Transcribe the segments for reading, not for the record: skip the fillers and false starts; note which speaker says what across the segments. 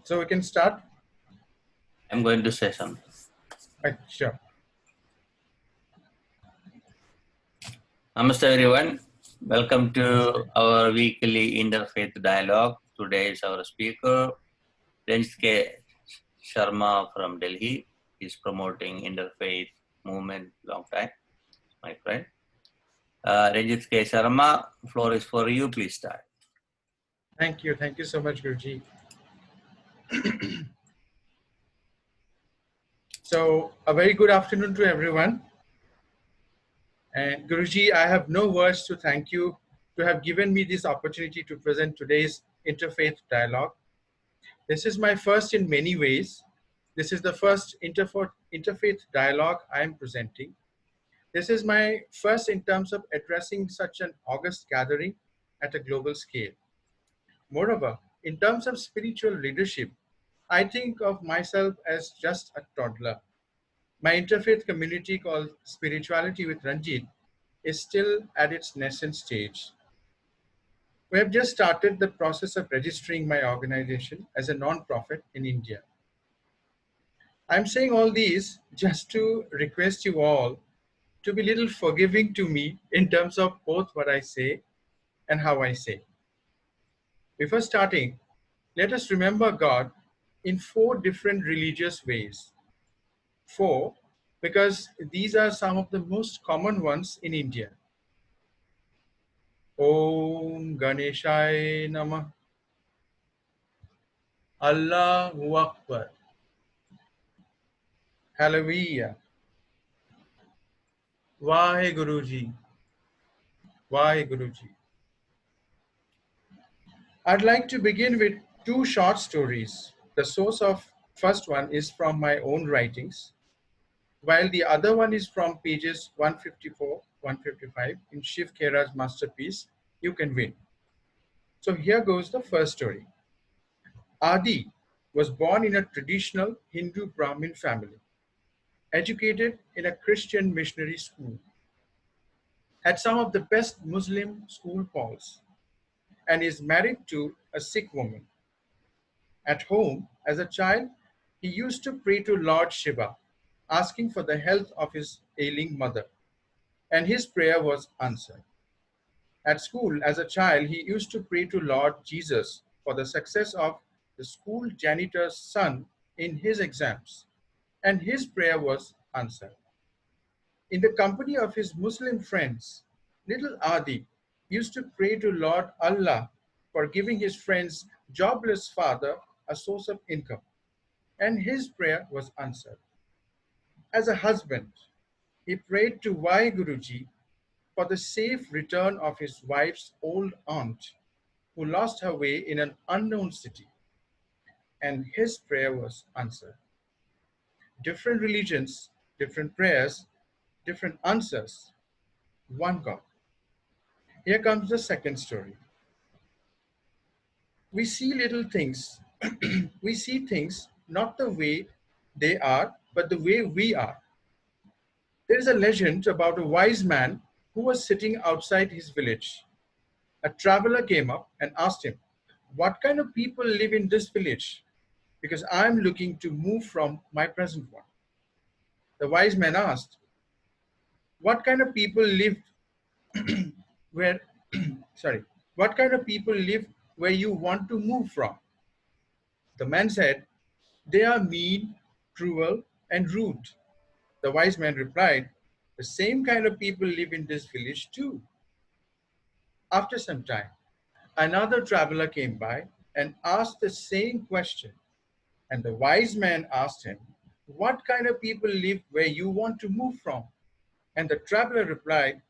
Speaker 1: So we can start?
Speaker 2: I'm going to say something.
Speaker 1: Right, sure.
Speaker 2: Namaste everyone. Welcome to our weekly Interfaith dialogue. Today is our speaker, Ranjit Sharma from Delhi. He's promoting Interfaith movement long time, my friend. Ranjit K. Sharma, floor is for you. Please start.
Speaker 1: Thank you. Thank you so much, Guruji. So a very good afternoon to everyone. And Guruji, I have no words to thank you to have given me this opportunity to present today's Interfaith dialogue. This is my first in many ways. This is the first interfaith dialogue I am presenting. This is my first in terms of addressing such an august gathering at a global scale. Moreover, in terms of spiritual leadership, I think of myself as just a toddler. My interfaith community called Spirituality with Ranjit is still at its nascent stage. We have just started the process of registering my organization as a non-profit in India. I'm saying all these just to request you all to be a little forgiving to me in terms of both what I say and how I say. Before starting, let us remember God in 4 different religious ways. 4, because these are some of the most common ones in India. Om Ganeshaya Namah. Allahu Akbar. Hallelujah. Vaheguruji. Vaheguruji. I'd like to begin with 2 short stories. The source of first one is from my own writings, while the other one is from pages 154, 155 in Shiv Khera's masterpiece, You Can Win. So here goes the first story. Adi was born in a traditional Hindu Brahmin family, educated in a Christian missionary school, had some of the best Muslim school halls, and is married to a Sikh woman. At home, as a child, he used to pray to Lord Shiva, asking for the health of his ailing mother, and his prayer was answered. At school, as a child, he used to pray to Lord Jesus for the success of the school janitor's son in his exams, and his prayer was answered. In the company of his Muslim friends, little Adi used to pray to Lord Allah for giving his friend's jobless father a source of income, and his prayer was answered. As a husband, he prayed to Vaheguruji for the safe return of his wife's old aunt, who lost her way in an unknown city, and his prayer was answered. Different religions, different prayers, different answers, one God. Here comes the second story. We see little things. We see things not the way they are, but the way we are. There is a legend about a wise man who was sitting outside his village. A traveler came up and asked him, "What kind of people live in this village? Because I'm looking to move from my present one." The wise man asked, "What kind of people live where, sorry, what kind of people live where you want to move from?" The man said, "They are mean, cruel, and rude." The wise man replied, "The same kind of people live in this village too." After some time, another traveler came by and asked the same question. And the wise man asked him, "What kind of people live where you want to move from?" And the traveler replied,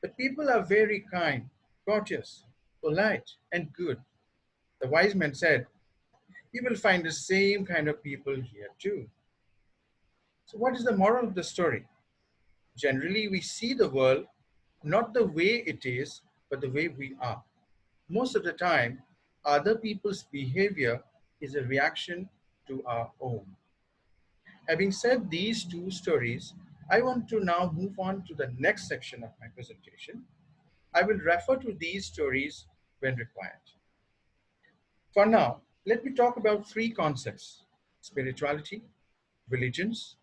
Speaker 1: "The people are very kind, courteous, polite, and good." The wise man said, "You will find the same kind of people here too." So what is the moral of the story? Generally, we see the world not the way it is, but the way we are. Most of the time, other people's behavior is a reaction to our own. Having said these 2 stories, I want to now move on to the next section of my presentation. I will refer to these stories when required. For now, let me talk about three concepts: spirituality, religions,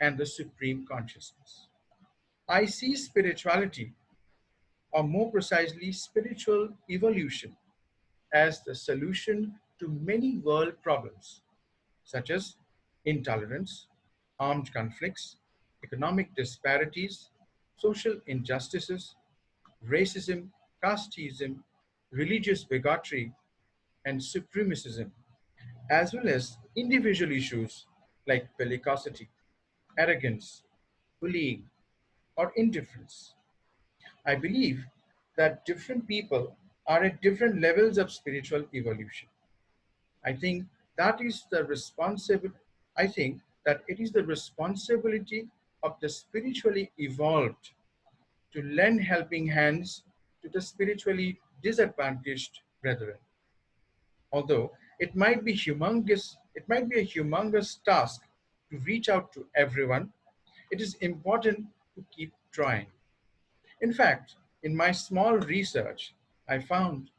Speaker 1: and the supreme consciousness. I see spirituality, or more precisely, spiritual evolution, as the solution to many world problems, such as intolerance, armed conflicts, economic disparities, social injustices, racism, casteism, religious bigotry, and supremacism, as well as individual issues like bellicosity, arrogance, bullying, or indifference. I believe that different people are at different levels of spiritual evolution. I think that is the responsible I think that it is the responsibility of the spiritually evolved to lend helping hands to the spiritually disadvantaged brethren. Although it might be a humongous task to reach out to everyone, it is important to keep trying. In fact, in my small research, I found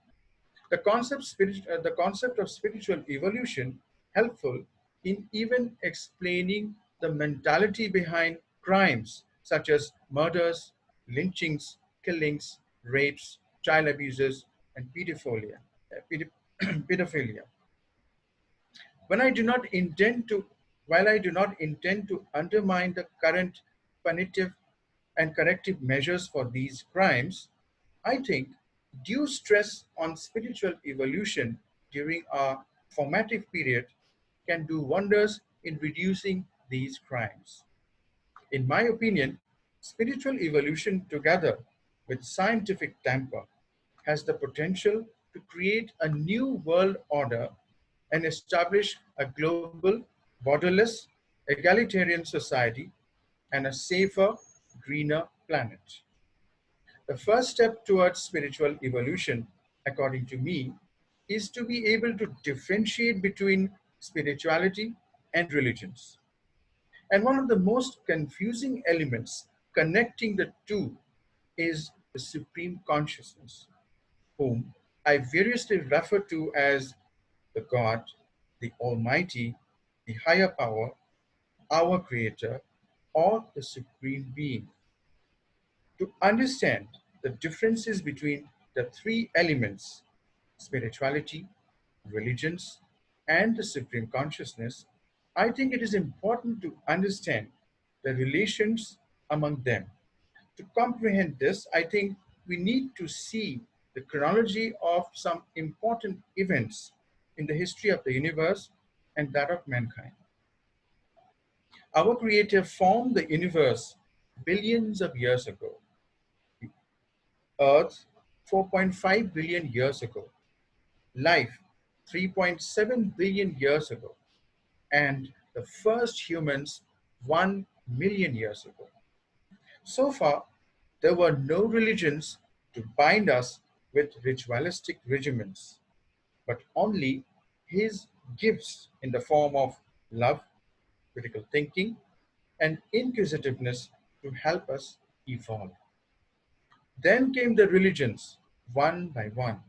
Speaker 1: the concept of spiritual evolution helpful in even explaining the mentality behind crimes such as murders, lynchings, killings, rapes, child abuses, and pedophilia. When I do not intend to, while I do not intend to undermine the current punitive and corrective measures for these crimes, I think due stress on spiritual evolution during our formative period can do wonders in reducing these crimes. In my opinion, spiritual evolution together with scientific temper has the potential to create a new world order and establish a global, borderless, egalitarian society and a safer, greener planet. The first step towards spiritual evolution, according to me, is to be able to differentiate between spirituality and religions. And one of the most confusing elements connecting the two is the supreme consciousness, whom I variously refer to as the God, the Almighty, the higher power, our Creator, or the Supreme Being. To understand the differences between the three elements, spirituality, religions, and the supreme consciousness, I think it is important to understand the relations among them. To comprehend this, I think we need to see the chronology of some important events in the history of the universe and that of mankind. Our Creator formed the universe billions of years ago, Earth 4.5 billion years ago, life 3.7 billion years ago, and the first humans 1 million years ago. So far, there were no religions to bind us with ritualistic regimens, but only His gifts in the form of love, critical thinking, and inquisitiveness to help us evolve. Then came the religions, one by one,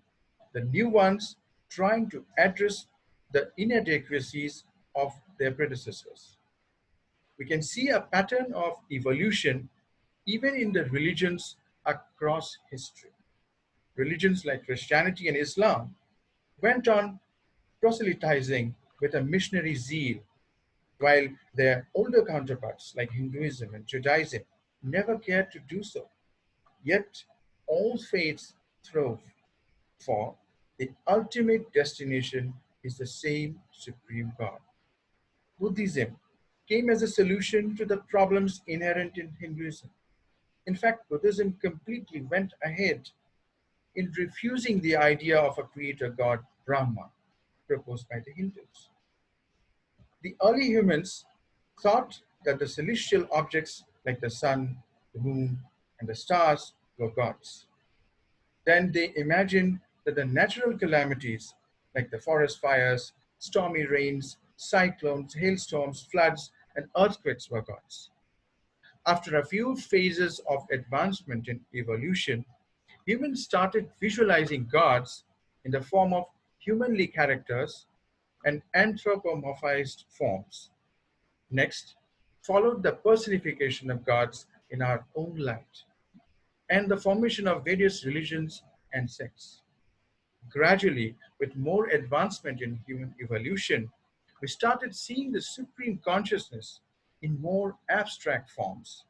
Speaker 1: the new ones trying to address the inadequacies of their predecessors. We can see a pattern of evolution even in the religions across history. Religions like Christianity and Islam went on proselytizing with a missionary zeal, while their older counterparts like Hinduism and Judaism never cared to do so. Yet all faiths throve, for the ultimate destination is the same Supreme God. Buddhism came as a solution to the problems inherent in Hinduism. In fact, Buddhism completely went ahead in refusing the idea of a creator god, Brahma, proposed by the Hindus. The early humans thought that the celestial objects like the sun, the moon, and the stars were gods. Then they imagined that the natural calamities like the forest fires, stormy rains, cyclones, hailstorms, floods, and earthquakes were gods. After a few phases of advancement in evolution, Humans started visualizing gods in the form of humanly characters and anthropomorphized forms. Next, followed the personification of gods in our own light and the formation of various religions and sects. Gradually, with more advancement in human evolution, we started seeing the supreme consciousness in more abstract forms.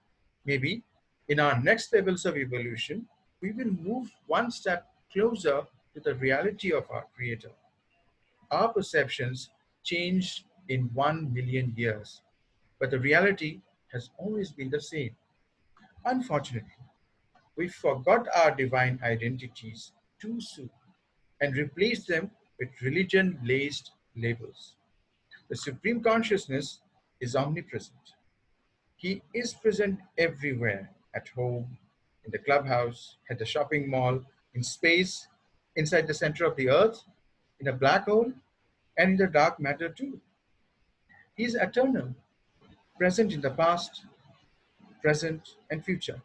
Speaker 1: Maybe in our next levels of evolution, we will move one step closer to the reality of our Creator. Our perceptions changed in 1 million years, but the reality has always been the same. Unfortunately, we forgot our divine identities too soon and replaced them with religion laced labels. The Supreme Consciousness is omnipresent. He is present everywhere, at home, in the clubhouse, at the shopping mall, in space, inside the center of the earth, in a black hole, and in the dark matter too. He is eternal, present in the past, present, and future.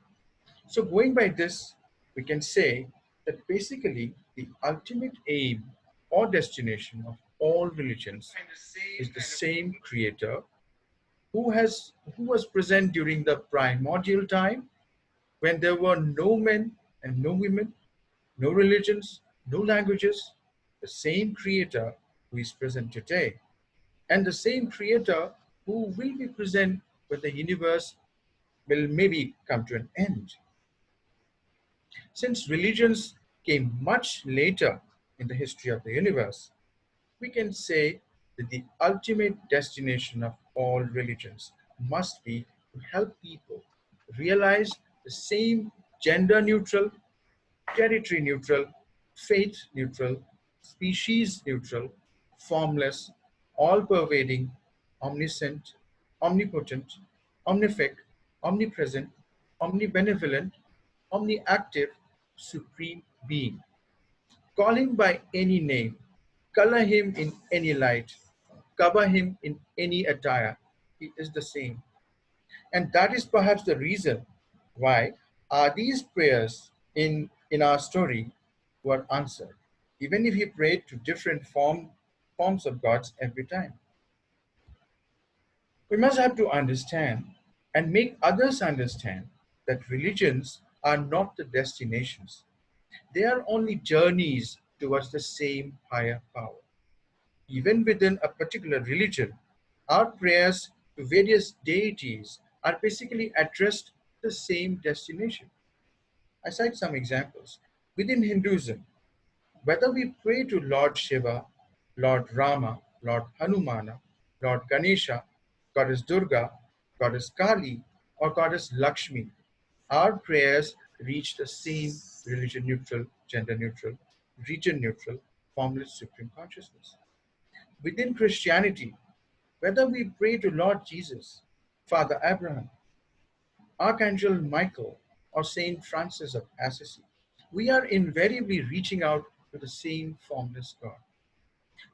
Speaker 1: So, going by this, we can say that basically the ultimate aim or destination of all religions is the same creator who was present during the primordial time when there were no men and no women, no religions, no languages, the same creator who is present today, and the same creator who will be present when the universe will maybe come to an end. Since religions came much later in the history of the universe, we can say that the ultimate destination of all religions must be to help people realize the same gender neutral, territory neutral, faith neutral, species neutral, formless, all pervading, omniscient, omnipotent, omnific, omnipresent, omnibenevolent, omniactive, supreme being. Call him by any name, color him in any light, cover him in any attire. He is the same. And that is perhaps the reason why these prayers in our story were answered, even if he prayed to different forms of gods every time. We must have to understand and make others understand that religions are not the destinations. They are only journeys towards the same higher power. Even within a particular religion, our prayers to various deities are basically addressed to the same destination. I cite some examples. Within Hinduism, whether we pray to Lord Shiva, Lord Rama, Lord Hanumana, Lord Ganesha, Goddess Durga, Goddess Kali, or Goddess Lakshmi, our prayers reach the same religion neutral, gender neutral, region neutral, formless supreme consciousness. Within Christianity, whether we pray to Lord Jesus, Father Abraham, Archangel Michael, or Saint Francis of Assisi, we are invariably reaching out to the same formless God.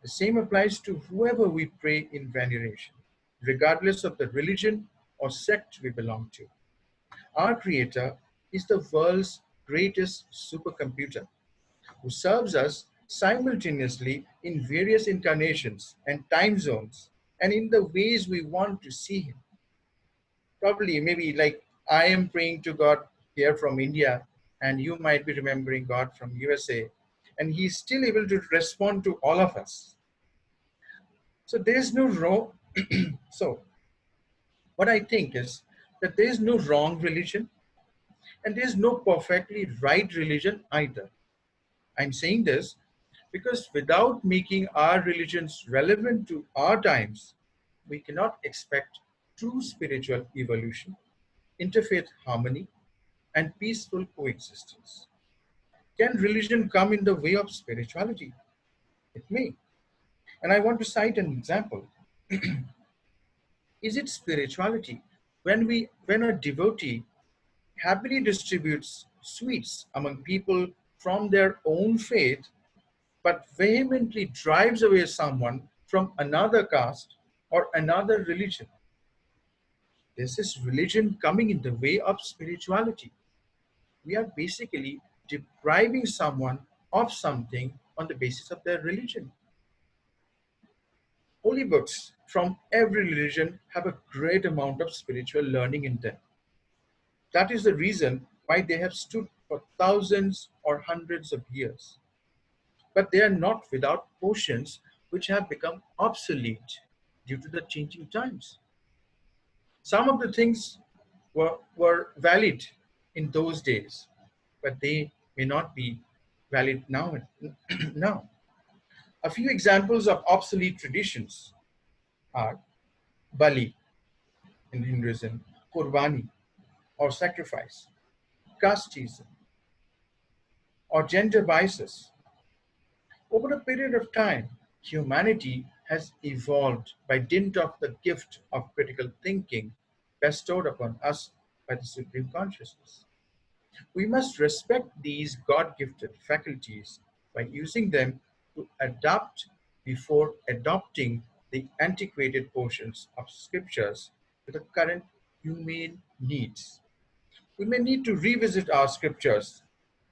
Speaker 1: The same applies to whoever we pray in veneration, regardless of the religion or sect we belong to. Our Creator is the world's greatest supercomputer who serves us simultaneously in various incarnations and time zones and in the ways we want to see Him. Probably, maybe like I am praying to God here from India, and you might be remembering God from USA, and He's still able to respond to all of us. So there's no wrong. So what I think is that there's no wrong religion, and there's no perfectly right religion either. I'm saying this because without making our religions relevant to our times, we cannot expect true spiritual evolution, interfaith harmony, and peaceful coexistence. Can religion come in the way of spirituality? It may. And I want to cite an example. Is it spirituality when a devotee happily distributes sweets among people from their own faith but vehemently drives away someone from another caste or another religion? This is religion coming in the way of spirituality. We are basically depriving someone of something on the basis of their religion. Holy books from every religion have a great amount of spiritual learning in them. That is the reason why they have stood for thousands or hundreds of years. But they are not without portions which have become obsolete due to the changing times. Some of the things were valid in those days, but they may not be valid now. now. A few examples of obsolete traditions are Bali in Hinduism, Qurbani or sacrifice, casteism, or gender biases. Over a period of time, humanity has evolved by dint of the gift of critical thinking bestowed upon us by the Supreme Consciousness. We must respect these God gifted faculties by using them to adapt before adopting the antiquated portions of scriptures to the current humane needs. We may need to revisit our scriptures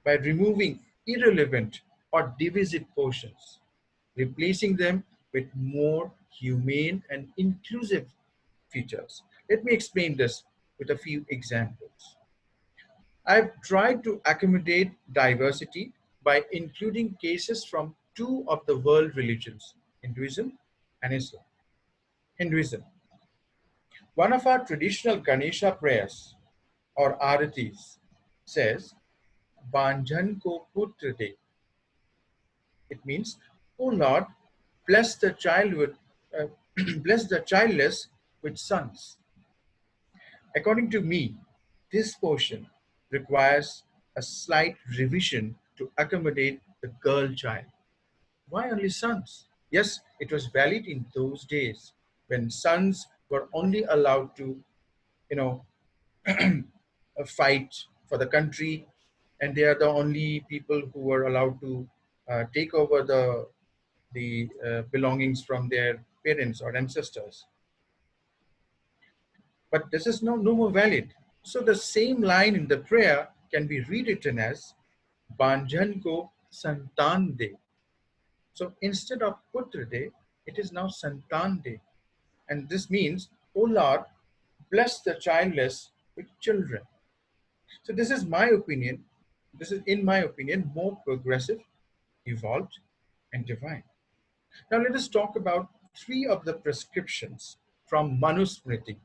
Speaker 1: by removing irrelevant or divisive portions, replacing them with more humane and inclusive features. Let me explain this with a few examples. I've tried to accommodate diversity by including cases from two of the world religions, Hinduism and Islam. Hinduism. One of our traditional Ganesha prayers or aratis says, Banjan ko putra de. It means, "O Lord, bless the child with, uh, bless the childless with sons." According to me, this portion requires a slight revision to accommodate the girl child. Why only sons? Yes, it was valid in those days when sons were only allowed to, you know, fight for the country, and they are the only people who were allowed to take over the belongings from their parents or ancestors. But this is no more valid. So the same line in the prayer can be rewritten as Banjan ko santan de. So instead of putra de, it is now santan de. And this means, "O Lord, bless the childless with children." So this is my opinion. This is, in my opinion, more progressive, evolved, and divine. Now let us talk about three of the prescriptions from Manusmriti,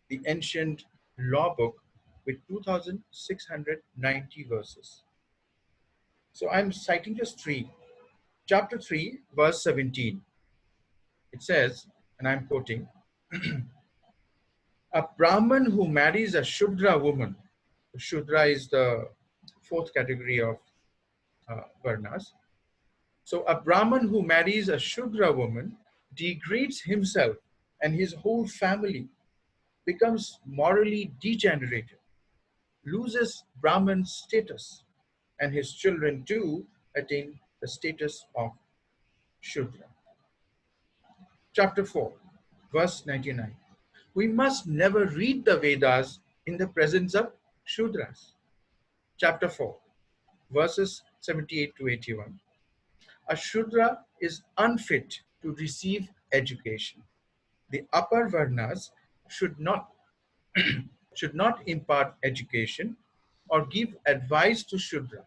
Speaker 1: the ancient law book with 2,690 verses. So I'm citing just three. Chapter 3, verse 17. It says, and I'm quoting, "A Brahman who marries a Shudra woman," Shudra is the fourth category of Varnas. So a Brahman who marries a Shudra woman degrades himself and his whole family, becomes morally degenerated, loses Brahman status, and his children too attain the status of Shudra. Chapter 4, verse 99. We must never read the Vedas in the presence of Shudras. Chapter 4, verses 78 to 81. A Shudra is unfit to receive education. The upper Varnas should not, should not impart education or give advice to Shudra.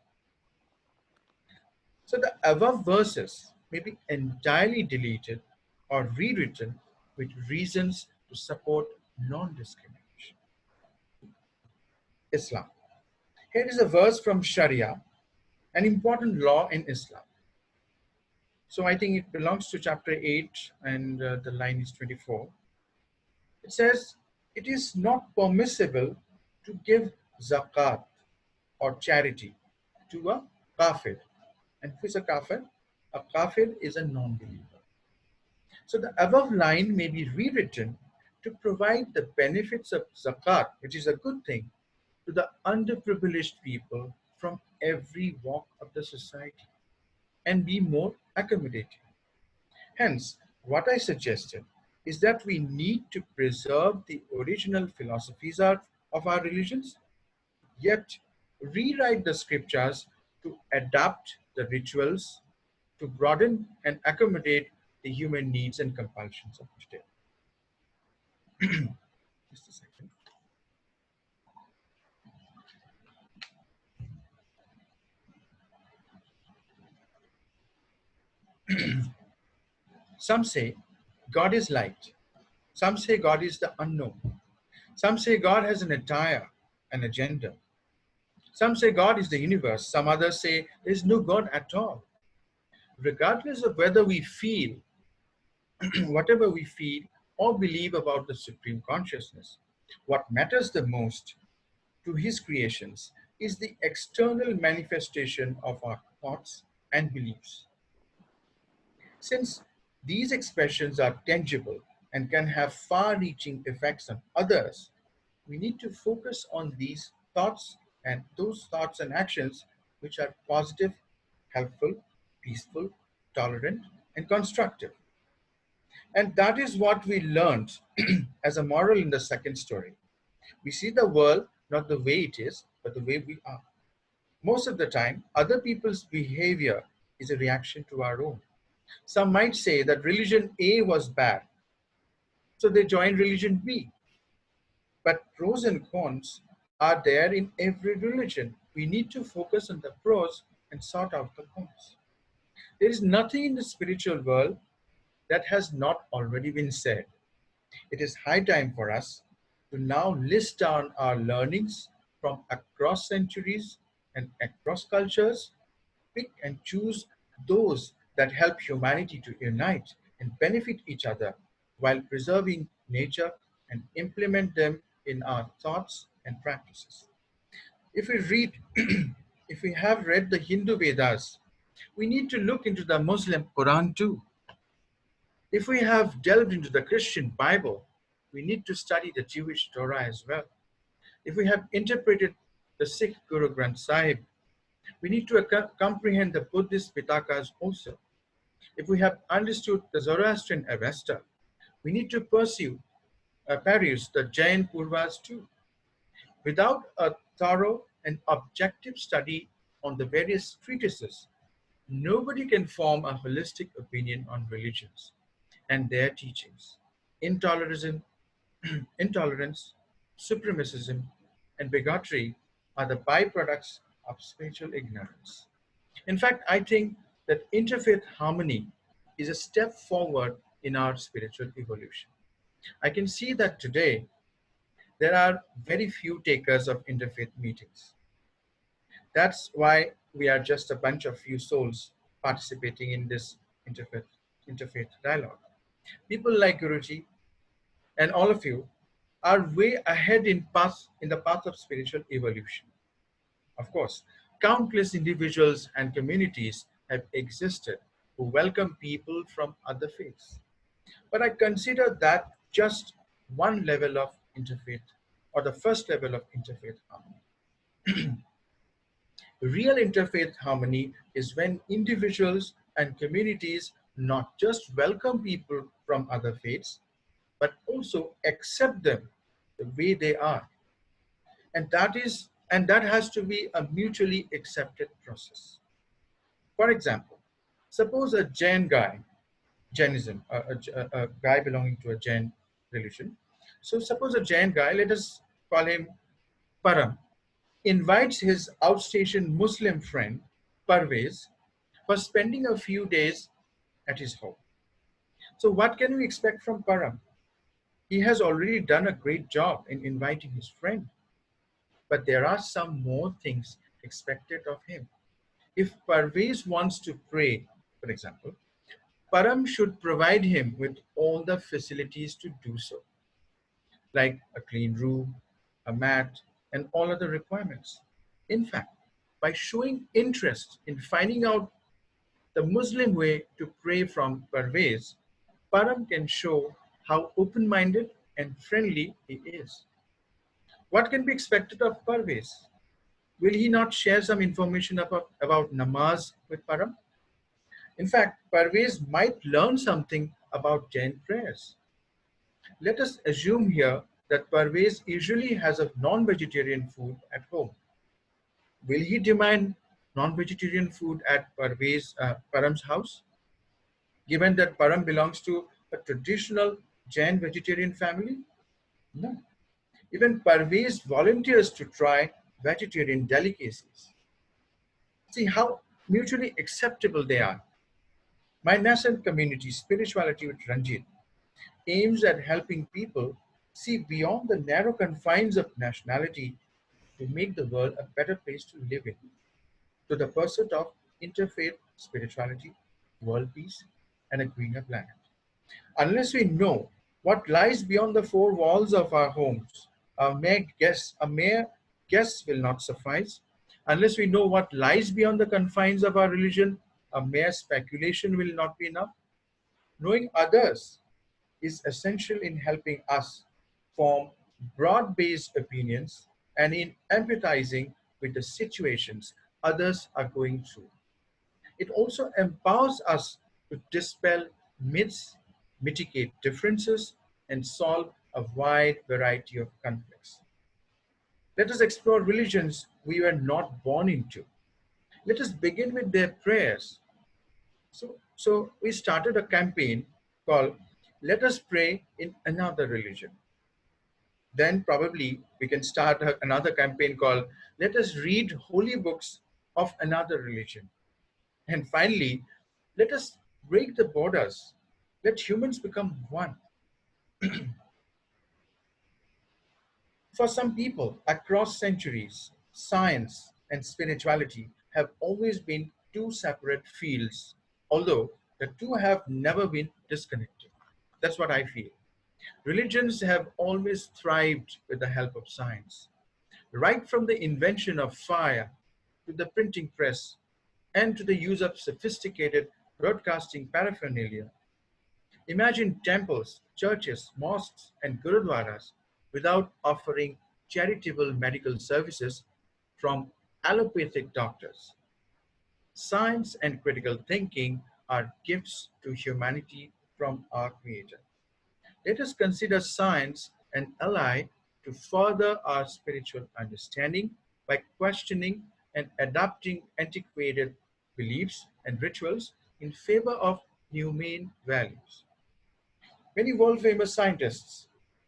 Speaker 1: So the above verses may be entirely deleted or rewritten with reasons to support non-discrimination. Islam. Here is a verse from Sharia, an important law in Islam. So I think it belongs to chapter 8 and the line is 24. It says, "It is not permissible to give zakat or charity to a kafir." And who is a kafir? A kafir is a non-believer. So the above line may be rewritten to provide the benefits of zakat, which is a good thing, to the underprivileged people from every walk of the society and be more accommodating. Hence, what I suggested is that we need to preserve the original philosophies of our religions, yet rewrite the scriptures to adapt the rituals to broaden and accommodate the human needs and compulsions of today. Just a second. Some say God is light. Some say God is the unknown. Some say God has an attire, an agenda. Some say God is the universe. Some others say there is no God at all. Regardless of whether we feel, whatever we feel or believe about the Supreme Consciousness, what matters the most to His creations is the external manifestation of our thoughts and beliefs. Since these expressions are tangible and can have far reaching effects on others, we need to focus on these thoughts and those thoughts and actions which are positive, helpful, peaceful, tolerant, and constructive. And that is what we learned as a moral in the second story. We see the world not the way it is, but the way we are. Most of the time, other people's behavior is a reaction to our own. Some might say that religion A was bad, so they joined religion B. But pros and cons are there in every religion. We need to focus on the pros and sort out the cons. There is nothing in the spiritual world that has not already been said. It is high time for us to now list down our learnings from across centuries and across cultures, pick and choose those that help humanity to unite and benefit each other while preserving nature and implement them in our thoughts and practices. If we read, if we have read the Hindu Vedas, we need to look into the Muslim Quran too. If we have delved into the Christian Bible, we need to study the Jewish Torah as well. If we have interpreted the Sikh Guru Granth Sahib, we need to comprehend the Buddhist Pitakas also. If we have understood the Zoroastrian Avesta, we need to peruse the Jain Purvas too. Without a thorough and objective study on the various treatises, nobody can form a holistic opinion on religions and their teachings. Intolerism, intolerance, supremacism, and bigotry are the byproducts of spiritual ignorance. In fact, I think that interfaith harmony is a step forward in our spiritual evolution. I can see that today there are very few takers of interfaith meetings. That's why we are just a bunch of few souls participating in this interfaith dialogue. People like Guruji and all of you are way ahead in the path of spiritual evolution. Of course, countless individuals and communities have existed who welcome people from other faiths. But I consider that just one level of interfaith, or the first level of interfaith harmony. Real interfaith harmony is when individuals and communities not just welcome people from other faiths, but also accept them the way they are. And that has to be a mutually accepted process. For example, suppose a Jain guy, Jainism, a guy belonging to a Jain religion. So suppose a Jain guy, let us call him Param, invites his outstation Muslim friend, Parvez, for spending a few days at his home. So what can we expect from Param? He has already done a great job in inviting his friend, but there are some more things expected of him. If Parvez wants to pray, for example, Param should provide him with all the facilities to do so, like a clean room, a mat, and all other requirements. In fact, by showing interest in finding out the Muslim way to pray from Parvez, Param can show how open-minded and friendly he is. What can be expected of Parvez? Will he not share some information about namaz with Param? In fact, Parvez might learn something about Jain prayers. Let us assume here that Parvez usually has a non-vegetarian food at home. Will he demand non-vegetarian food at Param's house, given that Param belongs to a traditional Jain vegetarian family? No. Even Parvez volunteers to try vegetarian delicacies. See how mutually acceptable they are. My nascent community, Spirituality with Ranjit, aims at helping people see beyond the narrow confines of nationality to make the world a better place to live in, to the pursuit of interfaith spirituality, world peace, and a greener planet. Unless we know what lies beyond the four walls of our homes, a mere guess will not suffice. Unless we know what lies beyond the confines of our religion, a mere speculation will not be enough. Knowing others is essential in helping us form broad based opinions and in empathizing with the situations others are going through. It also empowers us to dispel myths, mitigate differences, and solve a wide variety of conflicts. Let us explore religions we were not born into. Let us begin with their prayers. So we started a campaign called Let Us Pray in Another Religion. Then probably we can start another campaign called Let Us Read Holy Books of Another Religion. And finally, let us break the borders. Let humans become one. For some people across centuries, science and spirituality have always been two separate fields, although the two have never been disconnected. That's what I feel. Religions have always thrived with the help of science. Right from the invention of fire to the printing press and to the use of sophisticated broadcasting paraphernalia. Imagine temples, churches, mosques, and gurudwaras without offering charitable medical services from allopathic doctors. Science and critical thinking are gifts to humanity from our Creator. Let us consider science an ally to further our spiritual understanding by questioning and adapting antiquated beliefs and rituals in favor of humane values. Many world famous scientists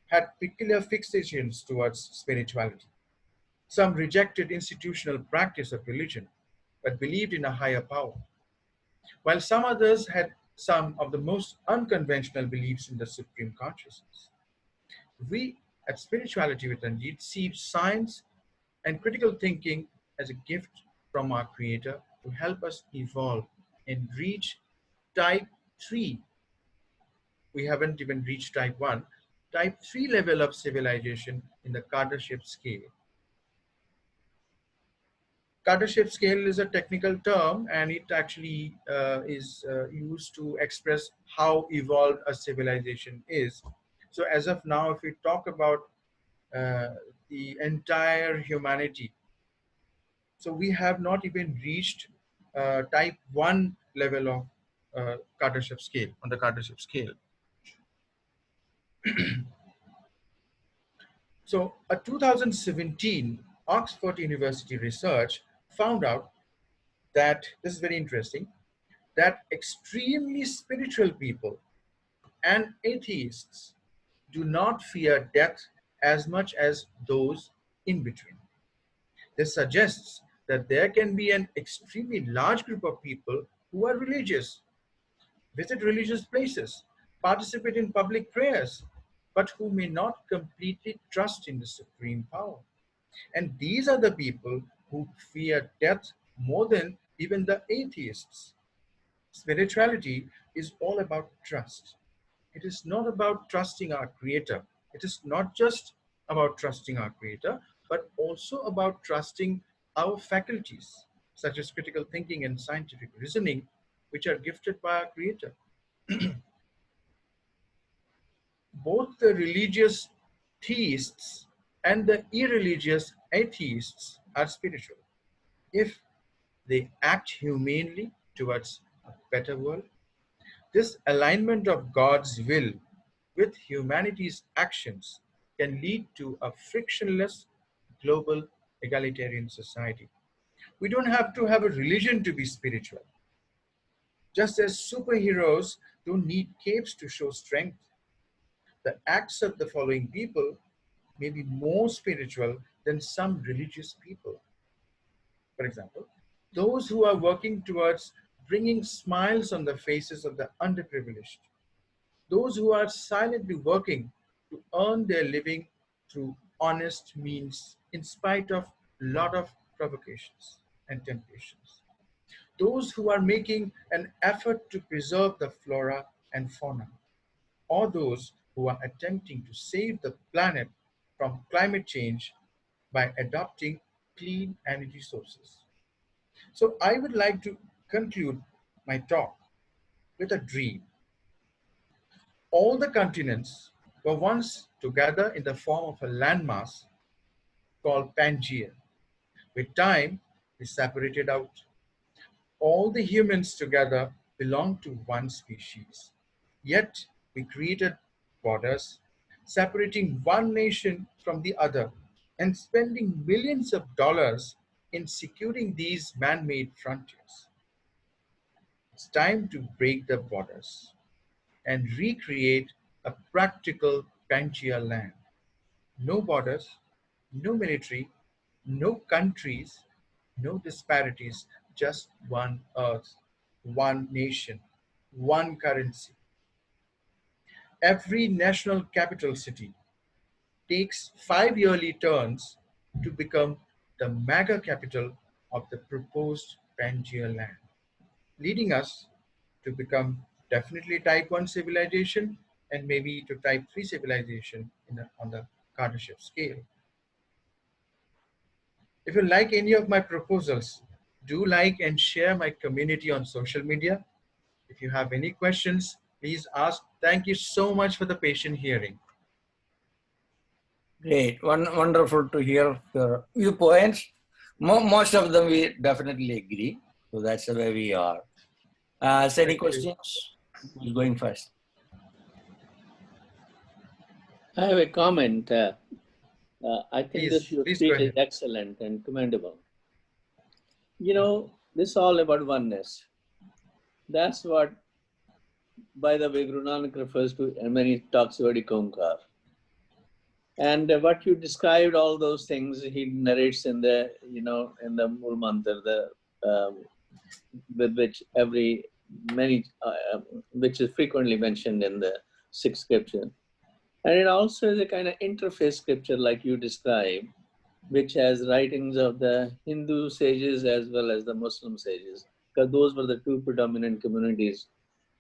Speaker 1: had peculiar fixations towards spirituality. Some rejected institutional practice of religion but believed in a higher power, while some others had some of the most unconventional beliefs in the supreme consciousness. We at Spirituality with Ranjit see science and critical thinking as a gift from our Creator to help us evolve and reach type 3. We haven't even reached type 1. Type 3 level of civilization in the Kardashev scale. Kardashev scale is a technical term and it actually is used to express how evolved a civilization is. So as of now, if we talk about uh, the entire humanity, so we have not even reached type 1 level of Kardashev scale, on the Kardashev scale. So a 2017 Oxford University research found out that, this is very interesting, that extremely spiritual people and atheists do not fear death as much as those in between. This suggests that there can be an extremely large group of people who are religious, visit religious places, participate in public prayers, but who may not completely trust in the supreme power. And these are the people who fear death more than even the atheists. Spirituality is all about trust. It is not about trusting our Creator. It is not just about trusting our Creator, but also about trusting our faculties, such as critical thinking and scientific reasoning, which are gifted by our Creator. Both the religious theists and the irreligious atheists are spiritual if they act humanely towards a better world. This alignment of God's will with humanity's actions can lead to a frictionless global egalitarian society. We don't have to have a religion to be spiritual. Just as superheroes don't need capes to show strength, the acts of the following people may be more spiritual than some religious people. For example, those who are working towards bringing smiles on the faces of the underprivileged, those who are silently working to earn their living through honest means in spite of a lot of provocations and temptations, those who are making an effort to preserve the flora and fauna, or those who are attempting to save the planet from climate change by adopting clean energy sources. So I would like to conclude my talk with a dream. All the continents were once together in the form of a landmass called Pangaea. With time, we separated out. All the humans together belong to one species. Yet we created borders, separating one nation from the other and spending millions of dollars in securing these man-made frontiers. It's time to break the borders and recreate a practical Pangaea land. No borders, no military, no countries, no disparities, just one earth, one nation, one currency. Every national capital city takes 5 yearly turns to become the mega capital of the proposed Pangaea land, leading us to become definitely type 1 civilization and maybe to type 3 civilization on the Kardashev scale. If you like any of my proposals, do like and share my community on social media. If you have any questions, please ask. Thank you so much for the patient hearing.
Speaker 3: Great. Wonderful to hear your viewpoints. Most of them we definitely agree. So that's the way we are. So any questions? Who's going first?
Speaker 4: I have a comment. I think this your
Speaker 1: please
Speaker 4: speech is excellent and commendable. You know, this is all about oneness. That's what, by the way, Guru Nanak refers to and when he talks about Ikonkar. And what you described, all those things, he narrates in the, in the Mool Mantra, with which which is frequently mentioned in the sixth scripture. And it also is a kind of interfaith scripture like you described, which has writings of the Hindu sages as well as the Muslim sages, because those were the two predominant communities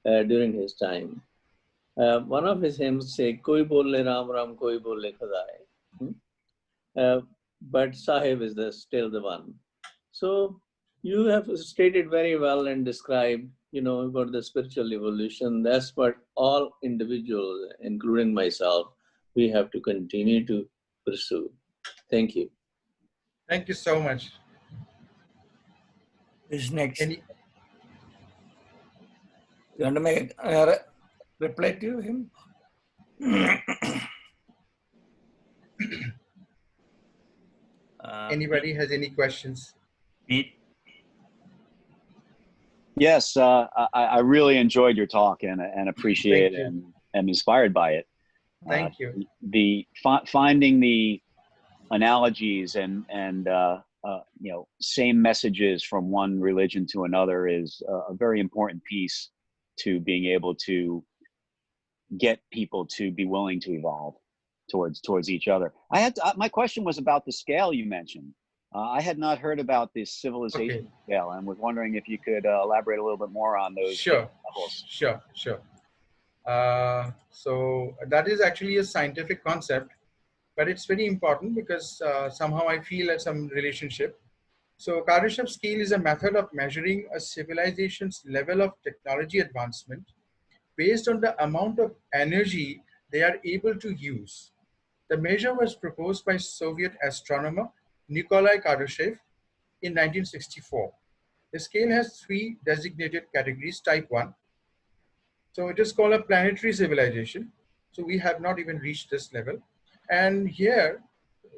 Speaker 4: during his time. One of his hymns say, "Koi bole Ram Ram, koi bole Khudai," but Sahib is still the one. So you have stated very well and described, about the spiritual evolution. That's what all individuals, including myself, we have to continue to pursue. Thank you.
Speaker 1: Thank you so much.
Speaker 3: Who's next? You want to make a reply to him?
Speaker 1: Anybody has any questions?
Speaker 2: Pete?
Speaker 5: Yes, I really enjoyed your talk and appreciate and am inspired by it.
Speaker 1: Thank you.
Speaker 5: Finding the analogies and same messages from one religion to another is a very important piece to being able to get people to be willing to evolve towards each other. My question was about the scale you mentioned. I had not heard about this civilization scale and was wondering if you could elaborate a little bit more on those levels.
Speaker 1: Sure. So that is actually a scientific concept, but it's very important because somehow I feel some relationship. So Kardashev scale is a method of measuring a civilization's level of technology advancement based on the amount of energy they are able to use. The measure was proposed by Soviet astronomer Nikolai Kardashev in 1964. The scale has 3 designated categories. Type 1. So it is called a planetary civilization. So we have not even reached this level. And here,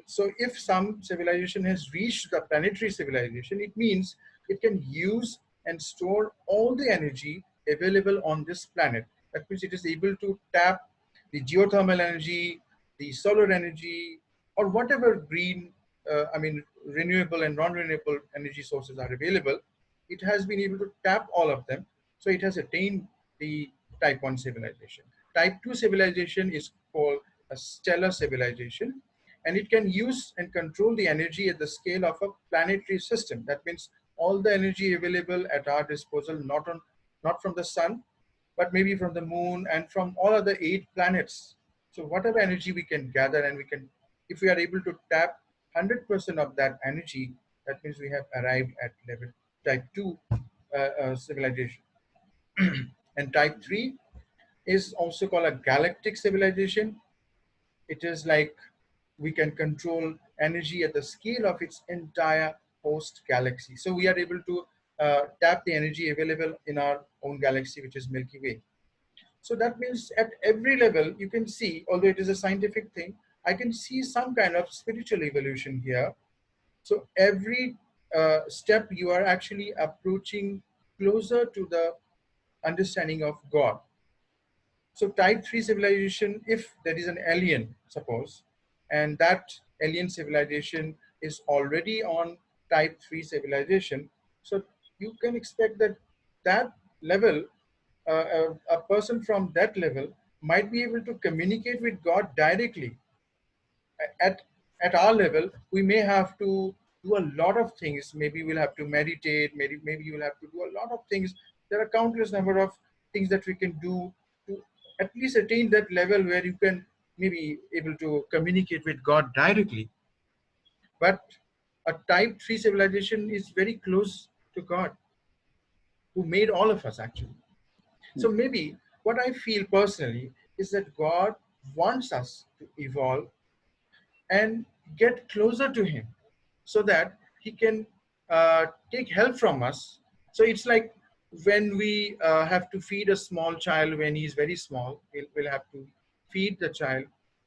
Speaker 1: So if some civilization has reached the planetary civilization, it means it can use and store all the energy available on this planet. That means it is able to tap the geothermal energy, the solar energy, or whatever green, renewable and non-renewable energy sources are available. It has been able to tap all of them. So it has attained the type 1 civilization. Type 2 civilization is called a stellar civilization, and it can use and control the energy at the scale of a planetary system. That means all the energy available at our disposal, not from the sun, but maybe from the moon and from all other 8 planets. So whatever energy we can gather, and if we are able to tap 100% of that energy, that means we have arrived at level type 2 civilization. And type 3 is also called a galactic civilization. It is like we can control energy at the scale of its entire host galaxy. So we are able to tap the energy available in our own galaxy, which is Milky Way. So that means at every level, you can see, although it is a scientific thing, I can see some kind of spiritual evolution here. So every step you are actually approaching closer to the understanding of God. So type 3 civilization, if there is an alien, suppose, and that alien civilization is already on type 3 civilization, so you can expect that that level, a person from that level might be able to communicate with God directly. At, at our level, we may have to do a lot of things. Maybe we'll have to meditate, maybe you'll have to do a lot of things. There are countless number of things that we can do to at least attain that level where you can maybe able to communicate with God directly. But a type 3 civilization is very close to God, who made all of us actually. So maybe what I feel personally is that God wants us to evolve and get closer to him so that he can take help from us. So it's like when we have to feed a small child when he's very small, we'll have to feed the child.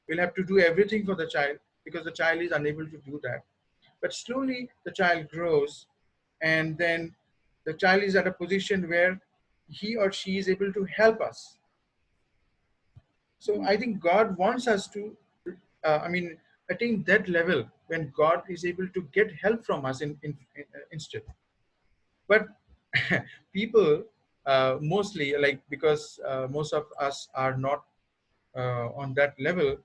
Speaker 1: We'll have to do everything for the child because the child is unable to do that. But slowly the child grows, and then the child is at a position where he or she is able to help us. So I think God wants us to, attain that level when God is able to get help from us instead. But people mostly, like, because most of us are not on that level,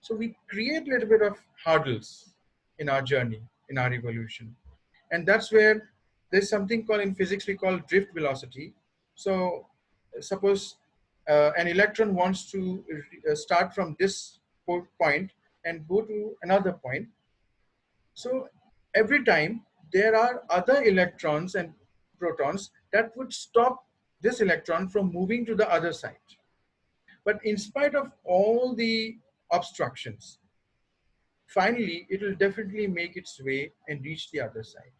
Speaker 1: so we create a little bit of hurdles in our journey, in our evolution. And that's where there's something called, in physics we call drift velocity. So suppose an electron wants to start from this point and go to another point. So every time there are other electrons and protons that would stop this electron from moving to the other side. But in spite of all the obstructions, finally it will definitely make its way and reach the other side.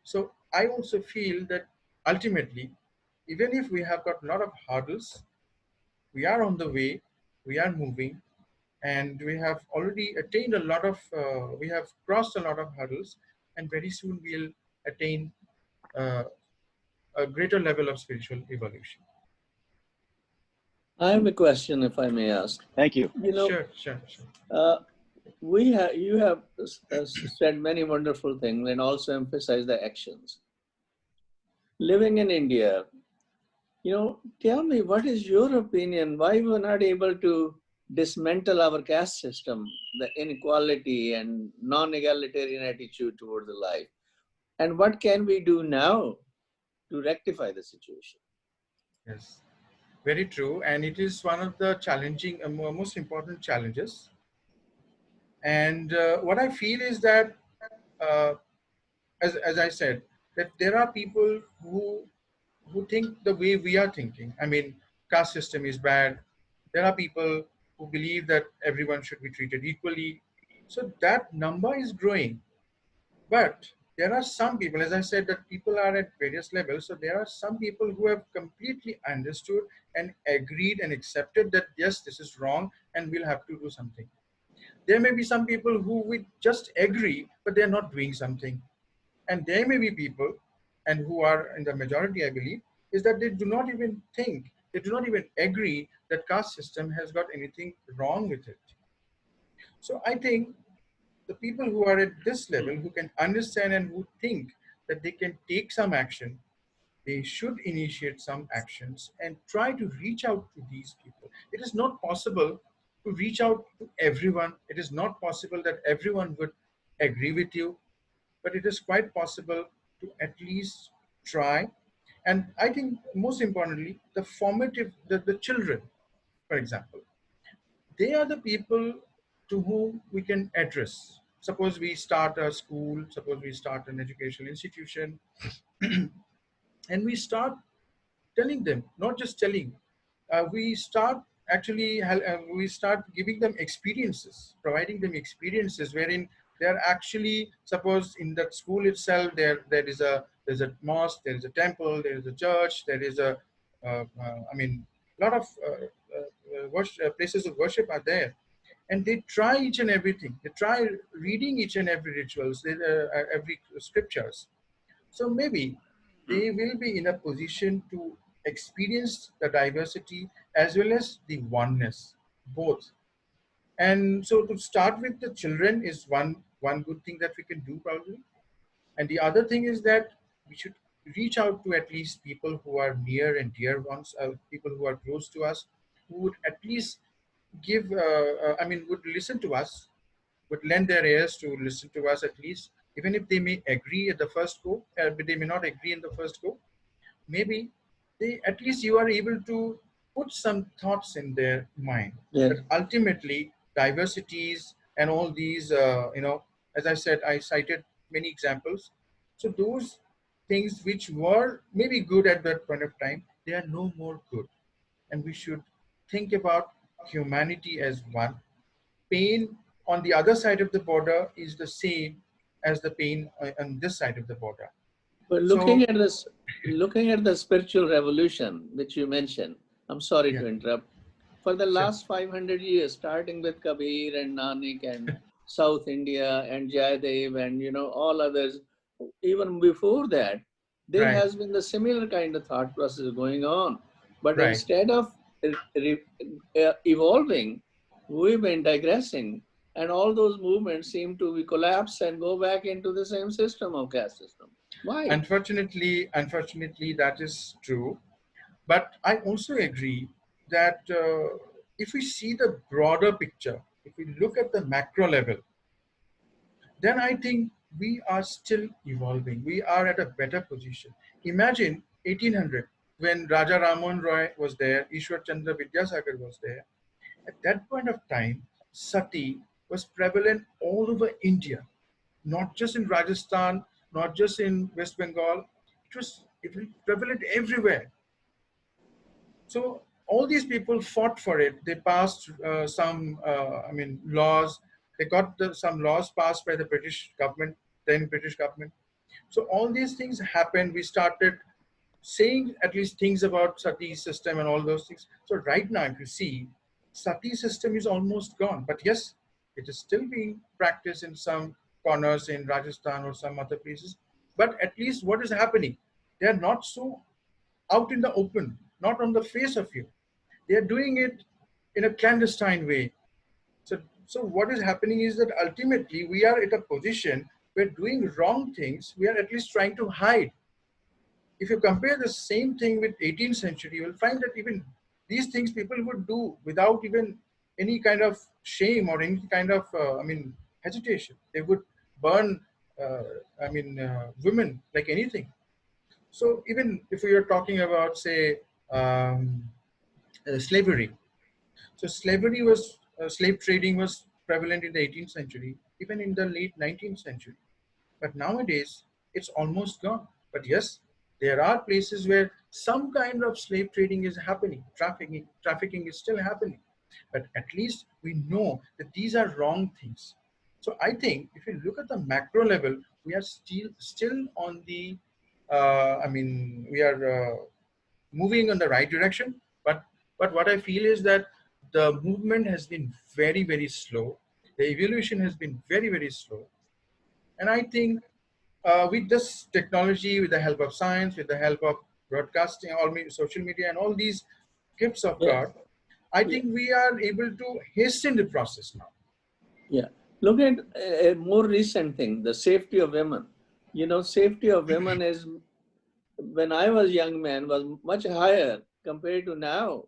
Speaker 1: So I also feel that ultimately, even if we have got a lot of hurdles, we are on the way, we are moving, and we have already attained a lot of, we have crossed a lot of hurdles, and very soon we'll attain uh, a greater level of spiritual evolution.
Speaker 4: I have a question, if I may ask.
Speaker 5: Thank you.
Speaker 1: Sure.
Speaker 4: You have said many wonderful things and also emphasized the actions. Living in India, tell me, what is your opinion? Why we're not able to dismantle our caste system, the inequality and non-egalitarian attitude towards the life? And what can we do now to rectify the situation?
Speaker 1: Yes, very true. And it is one of the challenging, most important challenges. And what I feel is that, uh, as I said, that there are people who think the way we are thinking. I mean, caste system is bad. There are people who believe that everyone should be treated equally. So that number is growing. But there are some people, as I said, that people are at various levels. So there are some people who have completely understood and agreed and accepted that, yes, this is wrong and we'll have to do something. There may be some people who we just agree, but they're not doing something. And there may be people, and who are in the majority, I believe, is that they do not even think, they do not even agree that caste system has got anything wrong with it. So I think the people who are at this level, who can understand and who think that they can take some action, they should initiate some actions and try to reach out to these people. It is not possible to reach out to everyone. It is not possible that everyone would agree with you, but it is quite possible to at least try. And I think most importantly, the formative, the children, for example, they are the people to whom we can address. Suppose we start a school, suppose we start an educational institution, and we start telling them, not just telling, we start actually, we start giving them experiences, providing them experiences wherein they're actually, suppose in that school itself, there's a mosque, there is a temple, there is a church, there is a, I mean, lot of places of worship are there. And they try each and everything. They try reading each and every rituals, every scriptures. So maybe they will be in a position to experience the diversity as well as the oneness, both. And so to start with the children is one good thing that we can do probably. And the other thing is that we should reach out to at least people who are near and dear ones, people who are close to us, who would at least give, I mean, would listen to us, would lend their ears to listen to us at least, even if they may agree at the first go, but they may not agree in the first go. Maybe they, at least you are able to put some thoughts in their mind.
Speaker 4: Yes.
Speaker 1: But ultimately, diversities and all these, as I said, I cited many examples. So those things which were maybe good at that point of time, they are no more good. And we should think about humanity as one. Pain on the other side of the border is the same as the pain on this side of the border.
Speaker 4: But
Speaker 1: So,
Speaker 4: looking at the spiritual revolution, which you mentioned, I'm sorry
Speaker 1: yeah,
Speaker 4: to interrupt. For the
Speaker 1: sure.
Speaker 4: last 500 years, starting with Kabir and Nanak and South India and Jayadev and all others, even before that, there
Speaker 1: Right,
Speaker 4: has been the similar kind of thought process going on. But
Speaker 1: right.
Speaker 4: instead of evolving, we've been digressing, and all those movements seem to be collapse and go back into the same system of caste system. Why?
Speaker 1: Unfortunately, that is true. But I also agree that if we see the broader picture, if we look at the macro level, then I think we are still evolving. We are at a better position. Imagine 1800 when Raja Ramohan Roy was there, Ishwar Chandra Vidyasagar was there. At that point of time, sati was prevalent all over India, not just in Rajasthan, not just in West Bengal. It was prevalent everywhere. So all these people fought for it. They passed laws. They got some laws passed by the British government, then British government. So all these things happened. We started saying at least things about sati system and all those things. So right now, if you see, sati system is almost gone. But yes, it is still being practiced in some corners in Rajasthan or some other places. But at least what is happening? They are not so out in the open, not on the face of you. They are doing it in a clandestine way. So what is happening is that ultimately we are at a position where doing wrong things, we are at least trying to hide. If you compare the same thing with 18th century, you will find that even these things people would do without even any kind of shame or any kind of, hesitation. They would burn, women like anything. So even if we are talking about, say, slavery, so slave trading was prevalent in the 18th century, even in the late 19th century. But nowadays, it's almost gone. But yes, there are places where some kind of slave trading is happening. Trafficking is still happening. But at least we know that these are wrong things. So I think if you look at the macro level, we are still on the, we are moving in the right direction. But what I feel is that the movement has been very, very slow. The evolution has been very, very slow. And I think with this technology, with the help of science, with the help of broadcasting, all social media, and all these gifts of
Speaker 4: Yes.
Speaker 1: God, I
Speaker 4: Yeah.
Speaker 1: think we are able to hasten the process now.
Speaker 4: Yeah. Look at a more recent thing, the safety of women. You know, safety of women is, when I was young man, was much higher compared to now,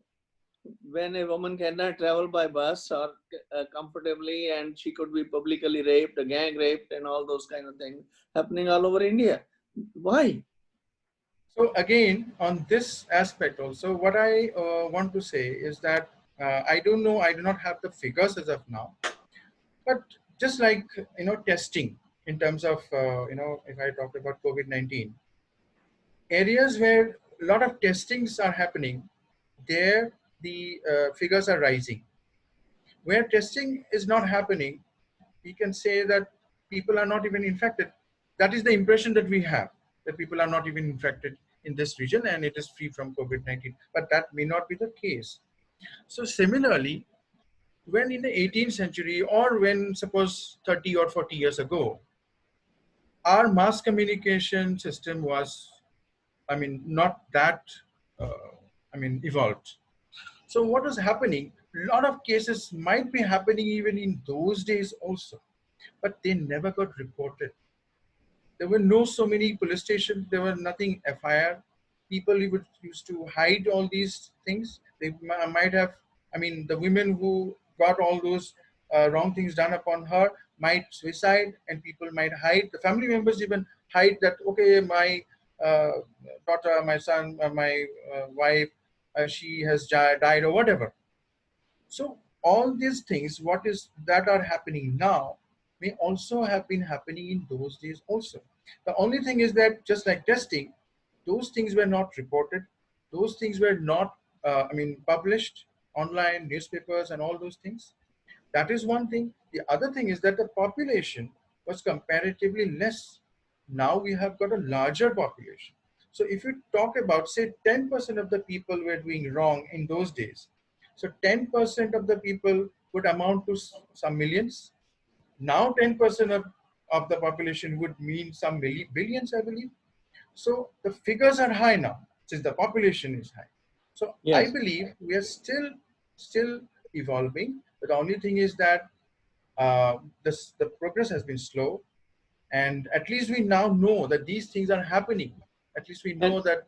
Speaker 4: when a woman cannot travel by bus or comfortably, and she could be publicly raped, gang raped, and all those kind of things happening all over India. Why?
Speaker 1: So again, on this aspect also, what I want to say is that I don't know, I do not have the figures as of now, but just like, testing in terms of, if I talk about COVID-19, areas where a lot of testings are happening, there the figures are rising. Where testing is not happening, we can say that people are not even infected. That is the impression that we have, that people are not even infected in this region and it is free from COVID-19. But that may not be the case. So similarly, when in the 18th century, or when suppose 30 or 40 years ago, our mass communication system was, not that, evolved. So what was happening, a lot of cases might be happening even in those days also, but they never got reported. There were no so many police stations. There were nothing FIR. People used to hide all these things. They might have, the women who got all those wrong things done upon her might suicide, and people might hide. The family members even hide that, okay, my uh, daughter, my son, my wife, she has died or whatever. So all these things, what is that are happening now, may also have been happening in those days also. The only thing is that just like testing, those things were not reported. Those things were not, published online, newspapers, and all those things. That is one thing. The other thing is that the population was comparatively less. Now we have got a larger population. So if you talk about, say, 10% of the people were doing wrong in those days, so 10% of the people would amount to some millions. Now 10% of the population would mean some billions, I believe. So the figures are high now, since the population is high. So I
Speaker 4: Yes.
Speaker 1: believe we are still evolving. But the only thing is that the progress has been slow, and at least we now know that these things are happening. At least we
Speaker 4: And
Speaker 1: know that.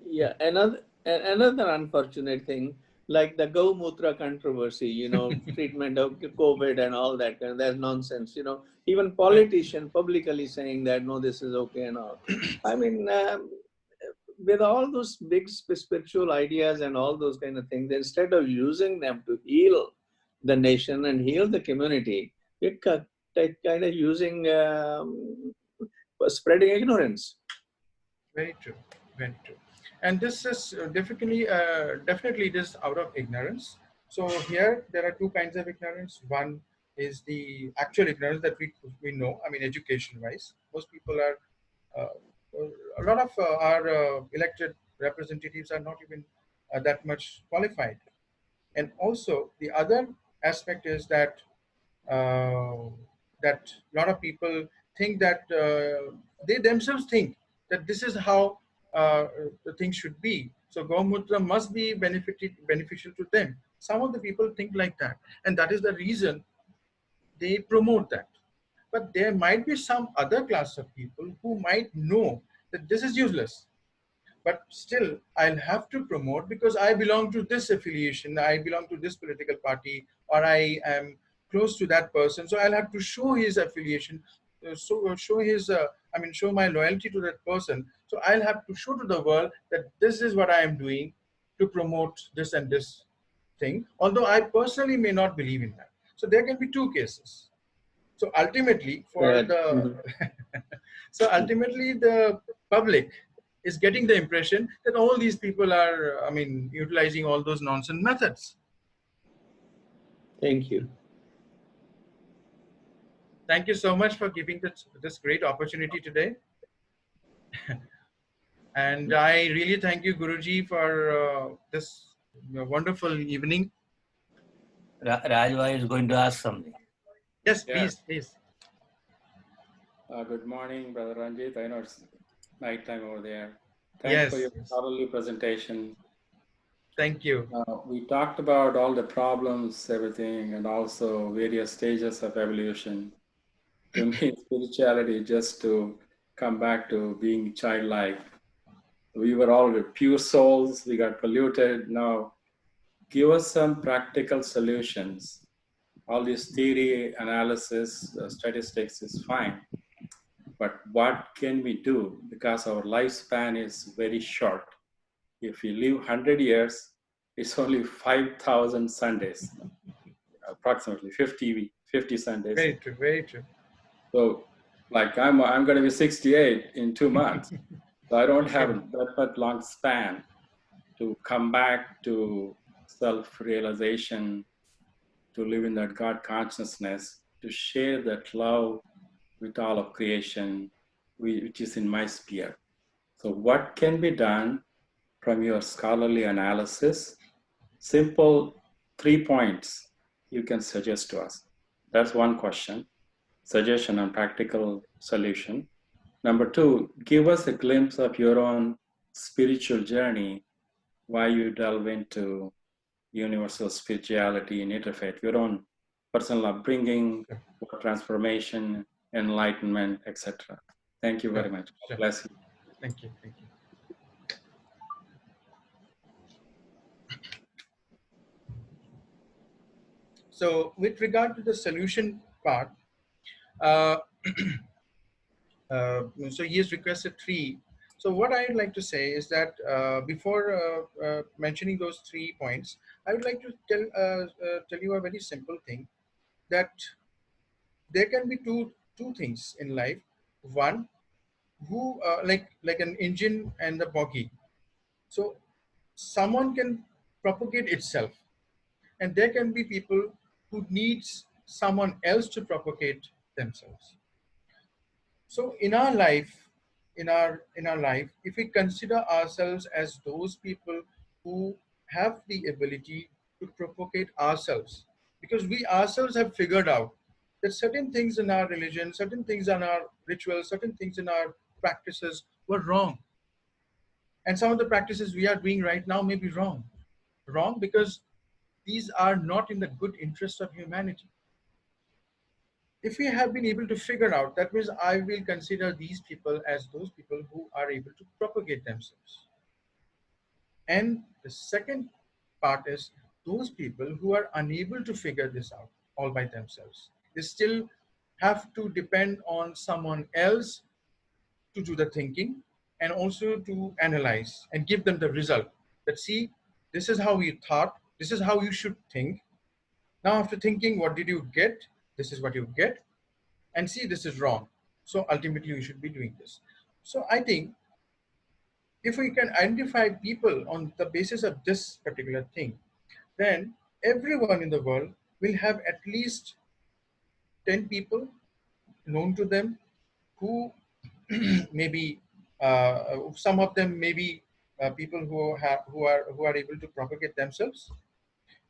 Speaker 4: yeah, another unfortunate thing, like the Gaumutra controversy, you know, treatment of COVID and all that, and that's nonsense. You know, even
Speaker 1: Right.
Speaker 4: politicians publicly saying that no, this is okay and all. I mean, with all those big spiritual ideas and all those kind of things, instead of using them to heal the nation and heal the community, it kind of using spreading ignorance.
Speaker 1: Very true. Very true. And this is definitely it is out of ignorance. So here there are two kinds of ignorance. One is the actual ignorance that we know. Education wise, most people are a lot of our elected representatives are not even that much qualified. And also the other aspect is that uh, that a lot of people think that they themselves think that this is how the thing should be. So Gomutra must be beneficial to them. Some of the people think like that, and that is the reason they promote that. But there might be some other class of people who might know that this is useless, but still I'll have to promote because I belong to this affiliation, I belong to this political party, or I am close to that person, so I'll have to show his affiliation, show his show my loyalty to that person. So I'll have to show to the world that this is what I am doing to promote this and this thing, although I personally may not believe in that. So there can be two cases. So ultimately for
Speaker 4: Correct.
Speaker 1: the so ultimately the public is getting the impression that all these people are utilizing all those nonsense methods.
Speaker 4: Thank you.
Speaker 1: Thank you so much for giving this great opportunity today, and I really thank you, Guruji, for this wonderful evening.
Speaker 2: Rajwa is going to ask something.
Speaker 1: Yes,
Speaker 6: Yeah.
Speaker 1: please, please.
Speaker 6: Good morning, Brother Ranjit. I know it's nighttime over there. Thanks for
Speaker 1: Yes,
Speaker 6: your
Speaker 1: yes.
Speaker 6: thoroughly presentation.
Speaker 1: Thank you.
Speaker 6: We talked about all the problems, everything, and also various stages of evolution. To me, spirituality just to come back to being childlike. We were all pure souls. We got polluted. Now, give us some practical solutions. All this theory, analysis, statistics is fine. But what can we do? Because our lifespan is very short. If we live 100 years, it's only 5,000 Sundays, approximately 50 Sundays.
Speaker 1: Very true, very true.
Speaker 6: So, like I'm going to be 68 in 2 months. So I don't have
Speaker 1: Okay.
Speaker 6: that much long span to come back to self-realization, to live in that God consciousness, to share that love with all of creation, which is in my sphere. So what can be done from your scholarly analysis? Simple 3 points you can suggest to us. That's one question, suggestion and practical solution. Number 2, give us a glimpse of your own spiritual journey, why you delve into universal spirituality and interfaith, your own personal upbringing, transformation, enlightenment, etc. Thank you very much.
Speaker 1: Sure.
Speaker 6: Bless you.
Speaker 1: Thank you, thank you. So with regard to the solution part, uh, so he has requested 3. So what I would like to say is that before mentioning those 3 points, I would like to tell you a very simple thing, that there can be two things in life. One, who like an engine and the bogie. So someone can propagate itself, and there can be people who needs someone else to propagate themselves. So in our life, in our life, if we consider ourselves as those people who have the ability to propagate ourselves, because we ourselves have figured out that certain things in our religion, certain things in our rituals, certain things in our practices were wrong, and some of the practices we are doing right now may be wrong because these are not in the good interest of humanity. If we have been able to figure out, that means I will consider these people as those people who are able to propagate themselves. And the second part is those people who are unable to figure this out all by themselves. They still have to depend on someone else to do the thinking and also to analyze and give them the result. That see, this is how you thought, this is how you should think. Now after thinking, what did you get? This is what you get. And see, this is wrong. So ultimately you should be doing this. So I think if we can identify people on the basis of this particular thing, then everyone in the world will have at least 10 people known to them who maybe some of them may be people who are able to propagate themselves,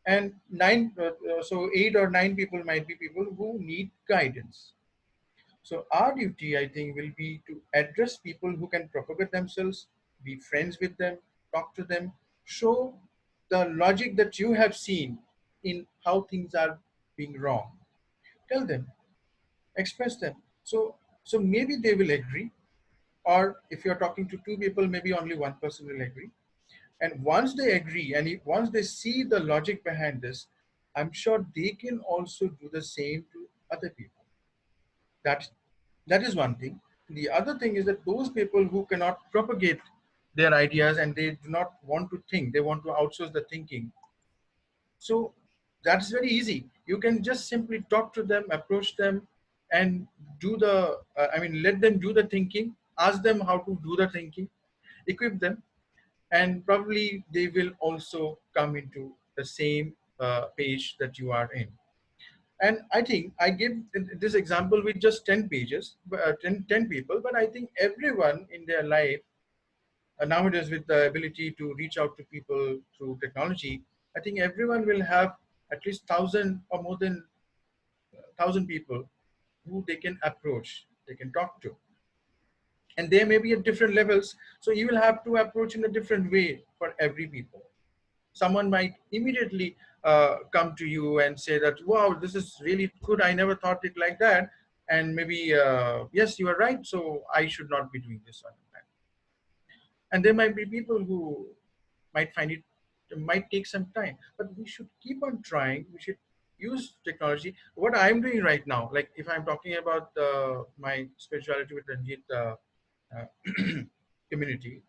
Speaker 1: and 8 or 9 people might be people who need guidance. So our duty, I think, will be to address people who can propagate themselves, be friends with them, talk to them, show the logic that you have seen in how things are being wrong. Tell them, express them. So maybe they will agree, or if you're talking to 2 people, maybe only 1 person will agree. And once they agree, and once they see the logic behind this, I'm sure they can also do the same to other people. That that is one thing. The other thing is that those people who cannot propagate their ideas and they do not want to think, they want to outsource the thinking. So that's very easy. You can just simply talk to them, approach them, and do the let them do the thinking, ask them how to do the thinking, equip them, and probably they will also come into the same page that you are in. And I think I give this example with just 10 pages, 10 people, but I think everyone in their life nowadays, with the ability to reach out to people through technology, I think everyone will have at least 1,000 or more than 1,000 people who they can approach, they can talk to. And they may be at different levels. So you will have to approach in a different way for every people. Someone might immediately come to you and say that, wow, this is really good. I never thought it like that. And maybe, yes, you are right. So I should not be doing this. And there might be people who might find it, might take some time, but we should keep on trying. We should use technology. What I'm doing right now, like if I'm talking about my spirituality with Ranjit community,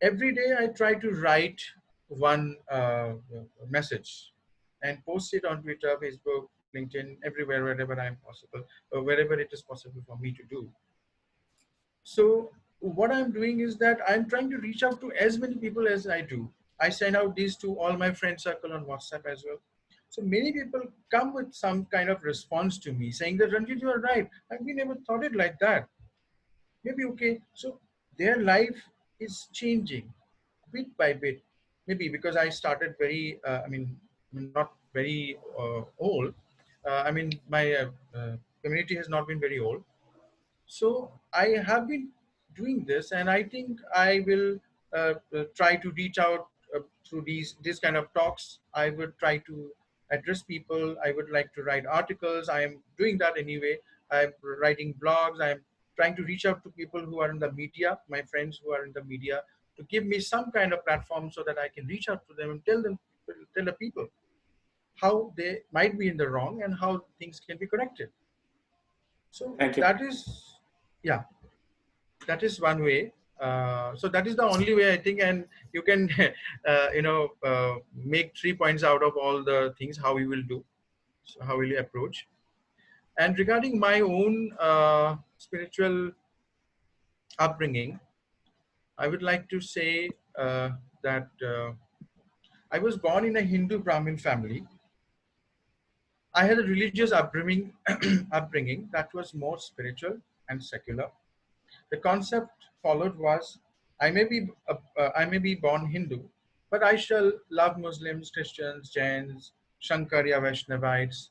Speaker 1: every day I try to write one message and post it on Twitter, Facebook, LinkedIn, everywhere, wherever I'm possible, or wherever it is possible for me to do. So what I'm doing is that I'm trying to reach out to as many people as I do. I send out these to all my friend circle on WhatsApp as well. So many people come with some kind of response to me saying that, Ranjit, you are right. We never thought it like that. Maybe, okay. So their life is changing bit by bit. Maybe because I started very, not very old. My community has not been very old. So I have been doing this, and I think I will try to reach out through these kind of talks. I would try to address people. I would like to write articles. I am doing that anyway. I'm writing blogs. I'm trying to reach out to people who are in the media, my friends who are in the media, to give me some kind of platform so that I can reach out to them and tell the people how they might be in the wrong and how things can be corrected. So
Speaker 6: Thank you.
Speaker 1: that is, yeah, that is one way. So that is the only way I think, and you can, make 3 points out of all the things how we will do, so how will you approach. And regarding my own spiritual upbringing, I would like to say that I was born in a Hindu Brahmin family. I had a religious upbringing, upbringing that was more spiritual and secular. The concept followed was, I may be born Hindu, but I shall love Muslims, Christians, Jains, Shankarya Vaishnavites,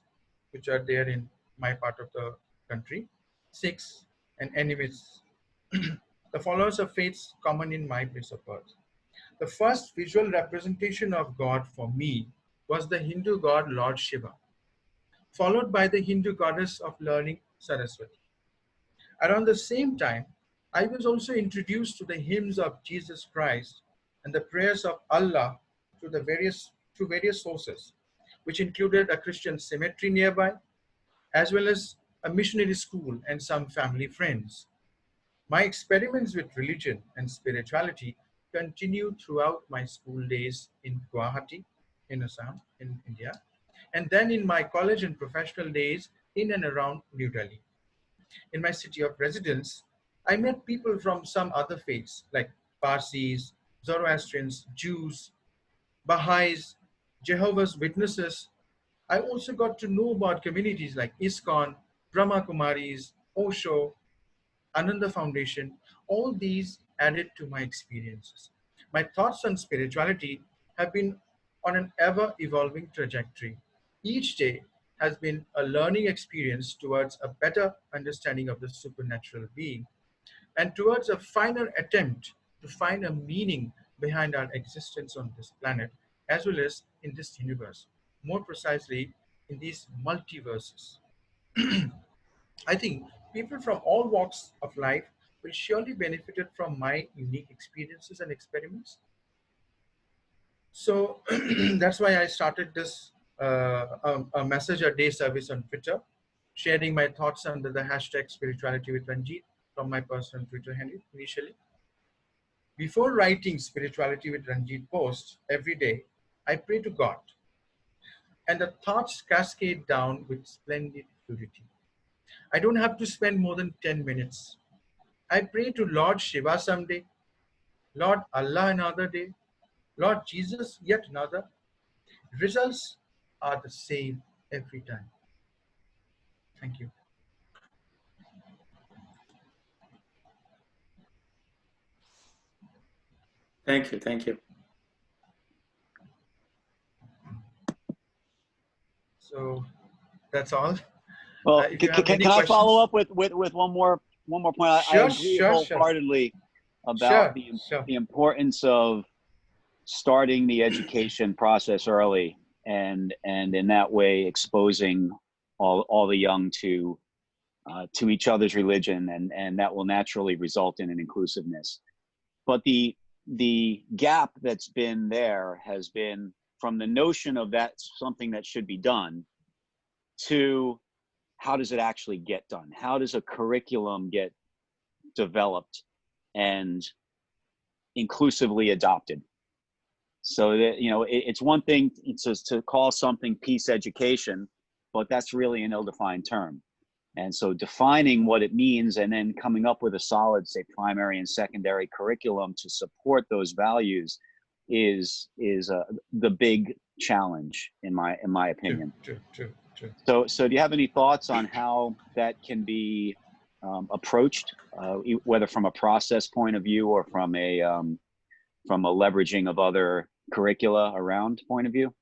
Speaker 1: which are there in my part of the country, Sikhs, and enemies, the followers of faiths common in my place of birth. The first visual representation of God for me was the Hindu god Lord Shiva, followed by the Hindu goddess of learning Saraswati. Around the same time, I was also introduced to the hymns of Jesus Christ and the prayers of Allah through various sources, which included a Christian cemetery nearby, as well as a missionary school and some family friends. My experiments with religion and spirituality continued throughout my school days in Guwahati, in Assam, in India, and then in my college and professional days in and around New Delhi. In my city of residence, I met people from some other faiths like Parsis, Zoroastrians, Jews, Baha'is, Jehovah's Witnesses. I also got to know about communities like ISKCON, Brahma Kumaris, Osho, Ananda Foundation. All these added to my experiences. My thoughts on spirituality have been on an ever evolving trajectory. Each day has been a learning experience towards a better understanding of the supernatural being and towards a finer attempt to find a meaning behind our existence on this planet as well as in this universe, more precisely in these multiverses. I think people from all walks of life will surely benefit from my unique experiences and experiments. So that's why I started this a message a day service on Twitter, sharing my thoughts under the hashtag spirituality with Ranjit from my personal Twitter handle initially. Before writing spirituality with Ranjit posts every day, I pray to God, and the thoughts cascade down with splendid purity. I don't have to spend more than 10 minutes. I pray to Lord Shiva someday, Lord Allah another day, Lord Jesus yet another. Results are the same every time. Thank you.
Speaker 6: Thank you. Thank you.
Speaker 1: So that's all.
Speaker 5: Well,
Speaker 1: If you have any
Speaker 5: can I follow
Speaker 1: questions.
Speaker 5: up with one more point? I
Speaker 1: Sure,
Speaker 5: agree
Speaker 1: sure, sure,
Speaker 5: wholeheartedly about
Speaker 1: sure, sure.
Speaker 5: the importance of starting the education process early, and in that way exposing all the young to each other's religion, and that will naturally result in an inclusiveness. But the gap that's been there has been from the notion of that something that should be done to how does it actually get done? How does a curriculum get developed and inclusively adopted? So that, you know, it's one thing to call something peace education, but that's really an ill-defined term. And so defining what it means and then coming up with a solid, say, primary and secondary curriculum to support those values is the big challenge in my opinion.
Speaker 1: True.
Speaker 5: So do you have any thoughts on how that can be approached, whether from a process point of view or from a leveraging of other curricula around point of view?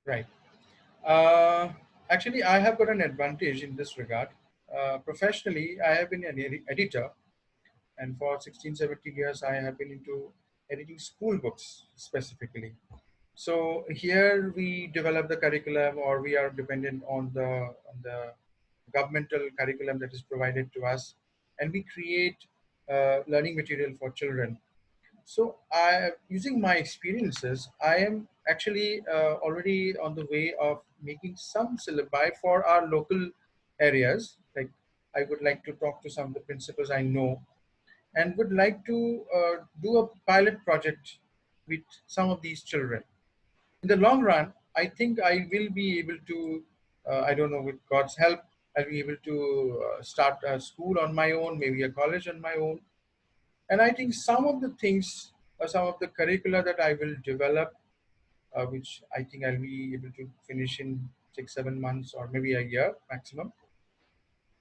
Speaker 1: Right. Actually, I have got an advantage in this regard. Professionally, I have been an editor, and for 16, 17 years, I have been into editing school books specifically. So here we develop the curriculum, or we are dependent on the governmental curriculum that is provided to us, and we create learning material for children. So using my experiences, I am actually already on the way of making some syllabi for our local areas. Like, I would like to talk to some of the principals I know, and would like to do a pilot project with some of these children. In the long run, I think I will be able to, I don't know, with God's help, I'll be able to start a school on my own, maybe a college on my own. And I think some of the things, some of the curricula that I will develop, which I think I'll be able to finish in 6, 7 months or maybe a year maximum.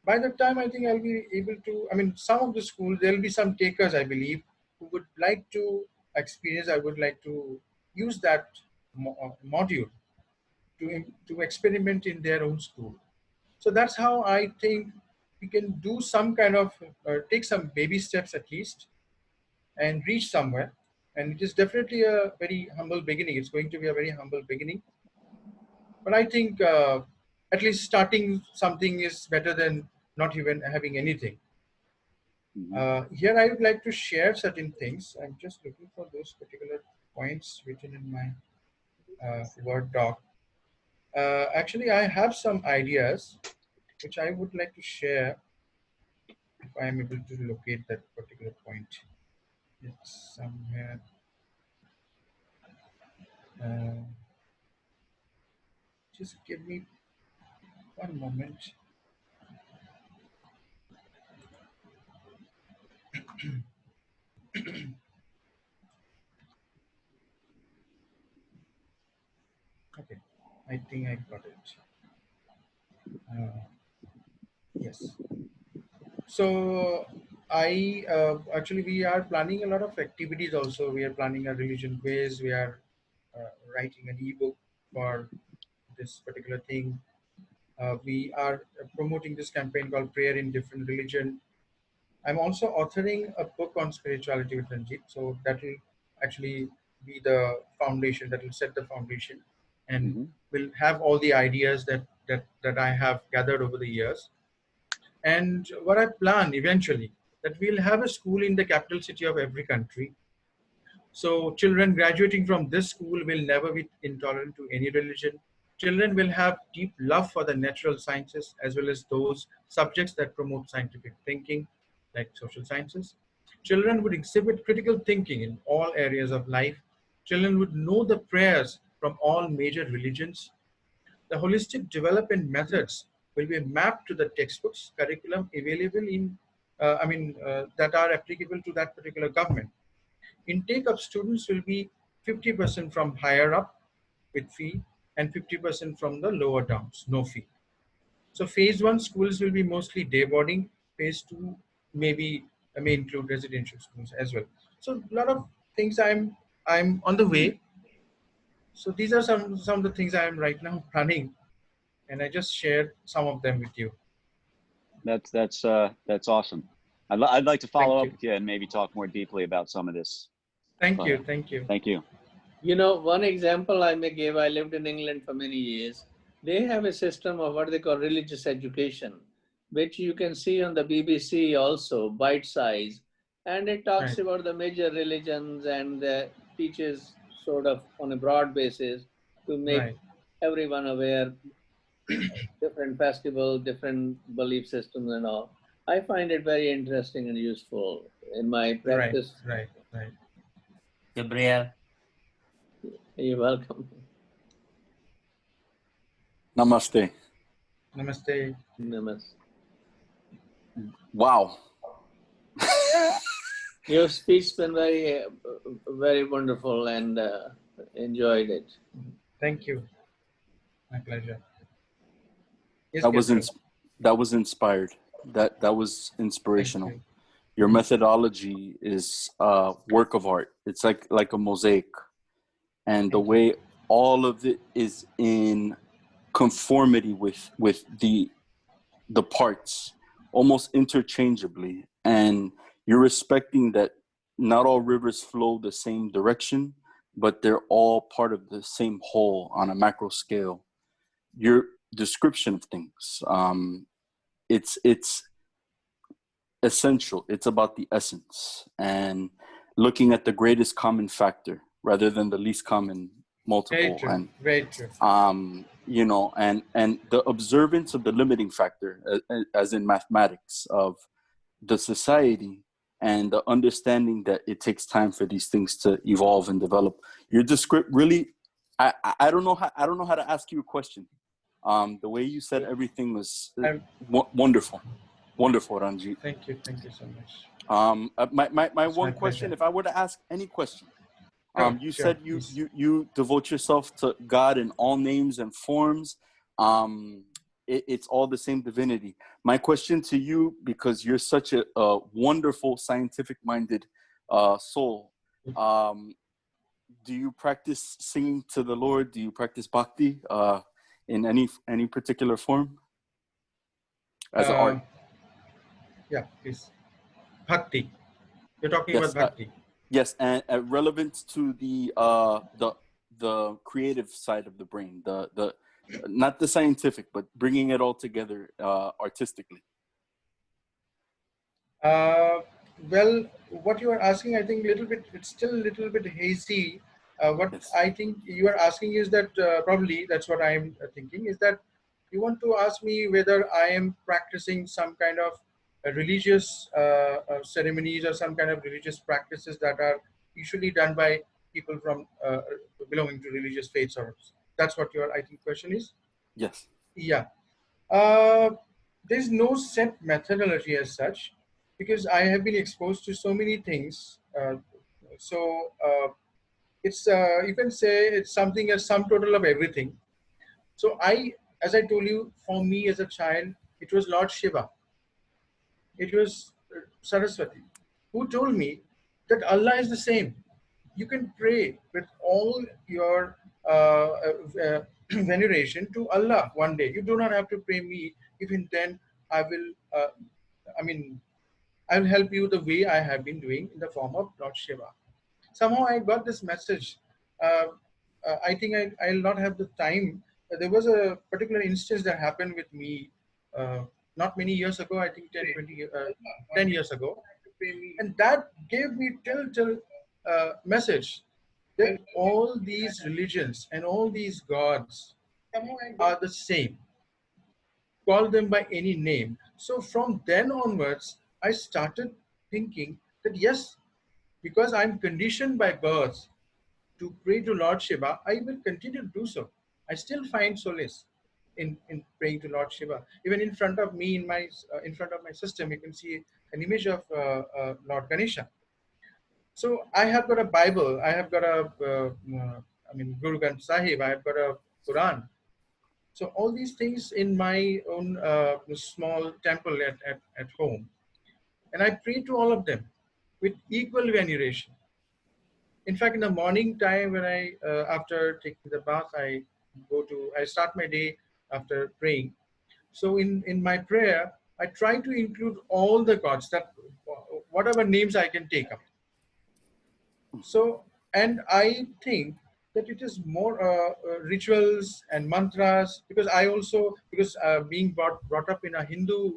Speaker 1: By the time, I think I'll be able to, I mean, some of the schools, there'll be some takers, I believe, who would like to experience, I would like to use that module to experiment in their own school. So that's how I think we can do some kind of, take some baby steps at least, and reach somewhere. And it is definitely a very humble beginning. It's going to be a very humble beginning. But I think at least starting something is better than not even having anything. Here I would like to share certain things. I'm just looking for those particular points written in my Word doc. Actually, I have some ideas which I would like to share if I am able to locate that particular point. It's somewhere. Uh, just give me one moment. Okay, I think I got it. Yes. So actually we are planning a lot of activities also. We are planning a religion quiz. We are writing an ebook for this particular thing. We are promoting this campaign called Prayer in Different Religion. I'm also authoring a book on spirituality with Ranjit. So that will actually be the foundation, that will set the foundation, and will have all the ideas that I have gathered over the years. And what I plan eventually, that we'll have a school in the capital city of every country. So children graduating from this school will never be intolerant to any religion. Children will have deep love for the natural sciences as well as those subjects that promote scientific thinking, like social sciences. Children would exhibit critical thinking in all areas of life. Children would know the prayers from all major religions. The holistic development methods will be mapped to the textbooks curriculum available in, that are applicable to that particular government. Intake of students will be 50% from higher up with fee and 50% from the lower downs, no fee. So phase one schools will be mostly day boarding. Phase two may include residential schools as well. So a lot of things I'm on the way. So these are some of the things I am right now planning. and I just shared some of them with you.
Speaker 5: That's awesome. I'd like to follow
Speaker 1: Thank
Speaker 5: up
Speaker 1: you.
Speaker 5: with you and maybe talk more deeply about some of this.
Speaker 1: Thank
Speaker 5: Go
Speaker 1: you.
Speaker 5: ahead.
Speaker 1: Thank you.
Speaker 5: Thank you.
Speaker 4: You know, one example I may give, I lived in England for many years. They have a system of what they call religious education, which you can see on the BBC also, bite size. And it talks
Speaker 1: Right.
Speaker 4: about the major religions and teaches sort of on a broad basis to make
Speaker 1: Right.
Speaker 4: everyone aware, different festivals, different belief systems and all. I find it very interesting and useful in my
Speaker 1: Right.
Speaker 4: practice.
Speaker 1: Right. Right.
Speaker 2: Gabriel.
Speaker 4: You're welcome.
Speaker 7: Namaste.
Speaker 1: Namaste.
Speaker 4: Namaste.
Speaker 7: Wow.
Speaker 4: Your speech's been very wonderful, and enjoyed it.
Speaker 1: Thank you. My pleasure. Yes,
Speaker 7: That was
Speaker 1: Gabriel.
Speaker 7: that was inspired. That was
Speaker 1: Thank
Speaker 7: inspirational.
Speaker 1: you.
Speaker 7: Your methodology is a work of art. It's like a mosaic, and the
Speaker 1: Thank you.
Speaker 7: way all of it is in conformity with the parts, almost interchangeably, and you're respecting that not all rivers flow the same direction, but they're all part of the same whole on a macro scale. Your description of things, it's essential. It's about the essence and looking at the greatest common factor rather than the least common multiple.
Speaker 1: Very true.
Speaker 7: And
Speaker 1: Very true.
Speaker 7: you know, and the observance of the limiting factor, as in mathematics, of the society, and the understanding that it takes time for these things to evolve and develop. Your descript really, I don't know how to ask you a question. The way you said everything was wonderful, Ranjit.
Speaker 1: Thank you. Thank you so much.
Speaker 7: My
Speaker 1: It's
Speaker 7: one
Speaker 1: my
Speaker 7: question,
Speaker 1: pleasure.
Speaker 7: if I were to ask any question, you
Speaker 1: Sure,
Speaker 7: said
Speaker 1: please.
Speaker 7: you devote yourself to God in all names and forms. It's all the same divinity. My question to you, because you're such a wonderful scientific-minded soul, do you practice singing to the Lord? Do you practice bhakti in any particular form as an art?
Speaker 1: Yeah, please. Bhakti. You're talking
Speaker 7: Yes.
Speaker 1: about bhakti.
Speaker 7: Yes, and relevant to the creative side of the brain, the not the scientific, but bringing it all together artistically.
Speaker 1: Well, what you are asking, I think, it's still a little bit hazy. What
Speaker 7: Yes.
Speaker 1: I think you are asking is that probably that's what I'm thinking is that you want to ask me whether I am practicing some kind of religious ceremonies or some kind of religious practices that are usually done by people from belonging to religious faiths, or that's what your I think question is.
Speaker 7: Yes.
Speaker 1: Yeah. Uh, there's no set methodology as such because I have been exposed to so many things. It's you can say it's something as sum total of everything. So as I told you, for me as a child, it was Lord Shiva. It was Saraswati who told me that Allah is the same. You can pray with all your veneration to Allah one day. You do not have to pray me. Even then, I will. I mean, I will help you the way I have been doing in the form of Lord Shiva. Somehow I got this message. Uh, I think I'll not have the time. There was a particular instance that happened with me not many years ago, I think 10 years ago. And that gave me till message that all these religions and all these gods are the same. Call them by any name. So from then onwards, I started thinking that yes, because I'm conditioned by birth to pray to Lord Shiva, I will continue to do so. I still find solace in praying to Lord Shiva. Even in front of me, in front of my system, you can see an image of Lord Ganesha. So I have got a Bible. I have got Guru Granth Sahib. I have got a Quran. So all these things in my own small temple at home, and I pray to all of them with equal veneration. In fact, in the morning time when I, after taking the bath, I start my day after praying. So in my prayer, I try to include all the gods, that whatever names I can take up. So, and I think that it is more rituals and mantras, because I also, because being brought up in a Hindu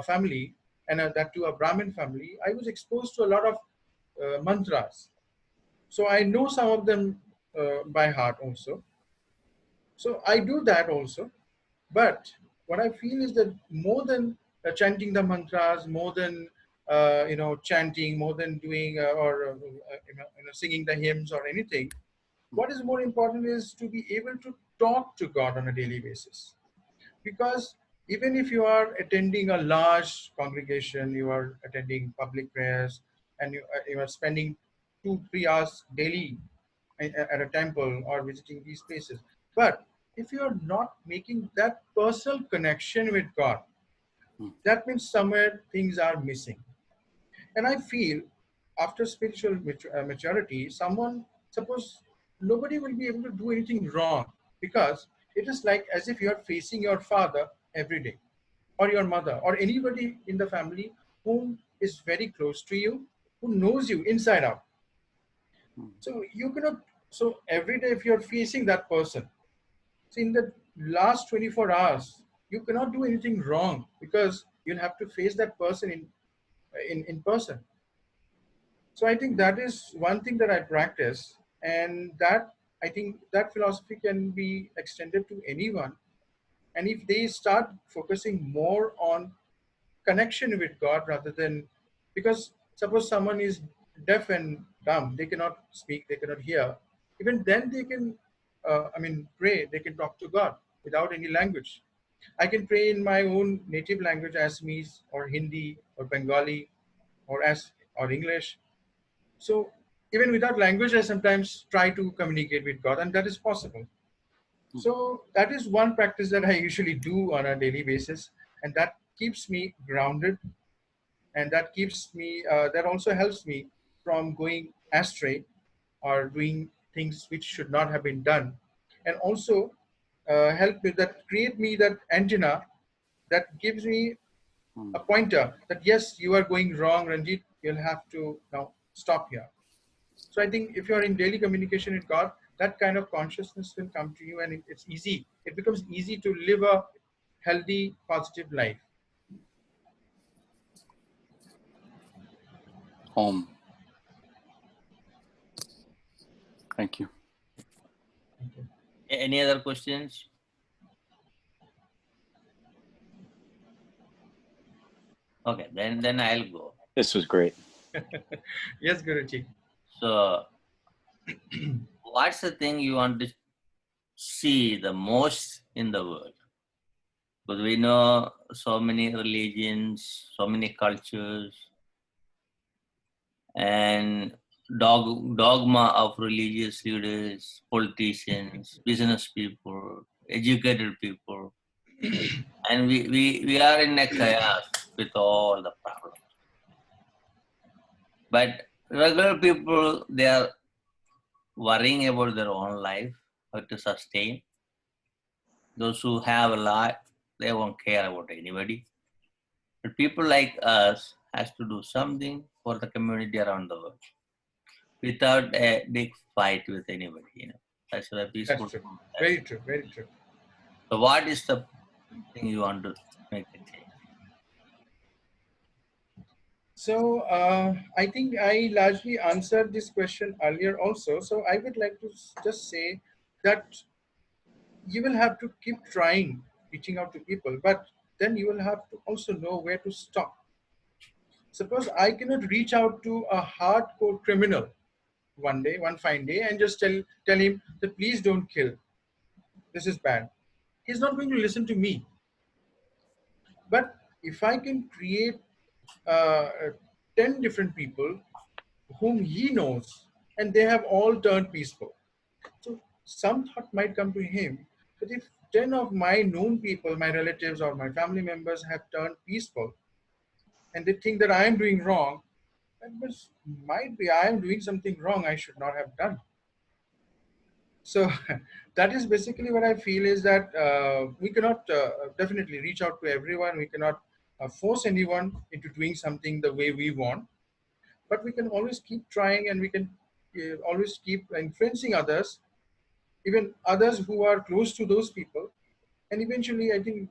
Speaker 1: family, and that to a Brahmin family, I was exposed to a lot of mantras. So I know some of them by heart also. So I do that also. But what I feel is that more than chanting the mantras, more than chanting, more than doing singing the hymns or anything, what is more important is to be able to talk to God on a daily basis. Because even if you are attending a large congregation, you are attending public prayers, and you are spending 2-3 hours daily at a temple or visiting these places. But if you are not making that personal connection with God, that means somewhere things are missing. And I feel after spiritual maturity, someone, suppose nobody will be able to do anything wrong, because it is like as if you are facing your father every day, or your mother, or anybody in the family whom is very close to you, who knows you inside out. So you cannot, so every day if you're facing that person, so in the last 24 hours, you cannot do anything wrong, because you'll have to face that person in person. So I think that is one thing that I practice, and that I think that philosophy can be extended to anyone. And if they start focusing more on connection with God rather than, because suppose someone is deaf and dumb, they cannot speak, they cannot hear, even then they can, pray, they can talk to God without any language. I can pray in my own native language, Assamese or Hindi or Bengali or English. So even without language, I sometimes try to communicate with God, and that is possible. So that is one practice that I usually do on a daily basis, and that keeps me grounded, and that keeps me, that also helps me from going astray or doing things which should not have been done, and also help me, that create me that antenna that gives me a pointer that yes, you are going wrong, Ranjit, you'll have to now stop here. So I think if you're in daily communication with God, that kind of consciousness will come to you, and it's easy. It becomes easy to live a healthy, positive life.
Speaker 7: Thank you.
Speaker 2: Any other questions? Okay, then I'll go.
Speaker 5: This was great.
Speaker 1: Yes, Guruji.
Speaker 2: So, what's the thing you want to see the most in the world? Because we know so many religions, so many cultures, and dogma of religious leaders, politicians, business people, educated people. And we are in a chaos with all the problems. But regular people, they are worrying about their own life, how to sustain. Those who have a lot, they won't care about anybody. But people like us has to do something for the community around the world without a big fight with anybody. That's a peaceful.
Speaker 1: That's true. Very true. Very true.
Speaker 2: So what is the thing you want to make a change?
Speaker 1: So I think I largely answered this question earlier also. So I would like to just say that you will have to keep trying, reaching out to people, but then you will have to also know where to stop. Suppose I cannot reach out to a hardcore criminal one fine day, and just tell him that please don't kill. This is bad. He's not going to listen to me. But if I can create uh, 10 different people whom he knows, and they have all turned peaceful. So some thought might come to him that if 10 of my known people, my relatives or my family members have turned peaceful, and they think that I am doing wrong, that might be I am doing something wrong I should not have done. So that is basically what I feel is that we cannot definitely reach out to everyone. We cannot force anyone into doing something the way we want, but we can always keep trying, and we can always keep influencing others, even others who are close to those people. And eventually, I think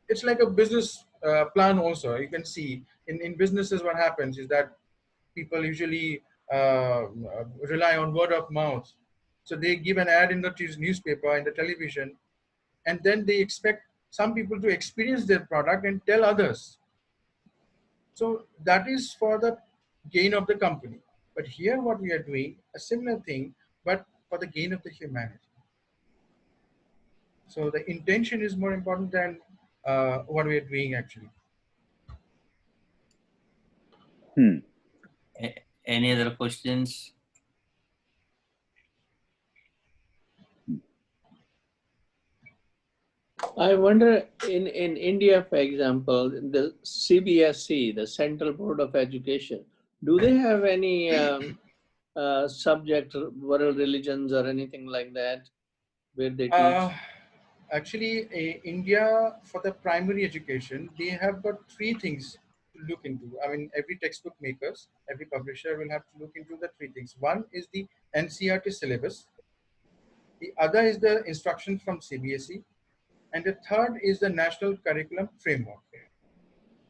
Speaker 1: it's like a business plan also. You can see in businesses what happens is that people usually rely on word of mouth. So they give an ad in the newspaper, in the television, and then they expect some people to experience their product and tell others. So that is for the gain of the company. But here what we are doing, a similar thing, but for the gain of the humanity. So the intention is more important than what we are doing actually.
Speaker 2: Any other questions?
Speaker 4: I wonder in India, for example, the CBSE, the Central Board of Education, do they have any subject, world religions or anything like that, where they teach?
Speaker 1: Actually, India, for the primary education, they have got three things to look into. I mean, every textbook makers, every publisher will have to look into the three things. One is the NCERT syllabus. The other is the instruction from CBSE. And the third is the National Curriculum Framework.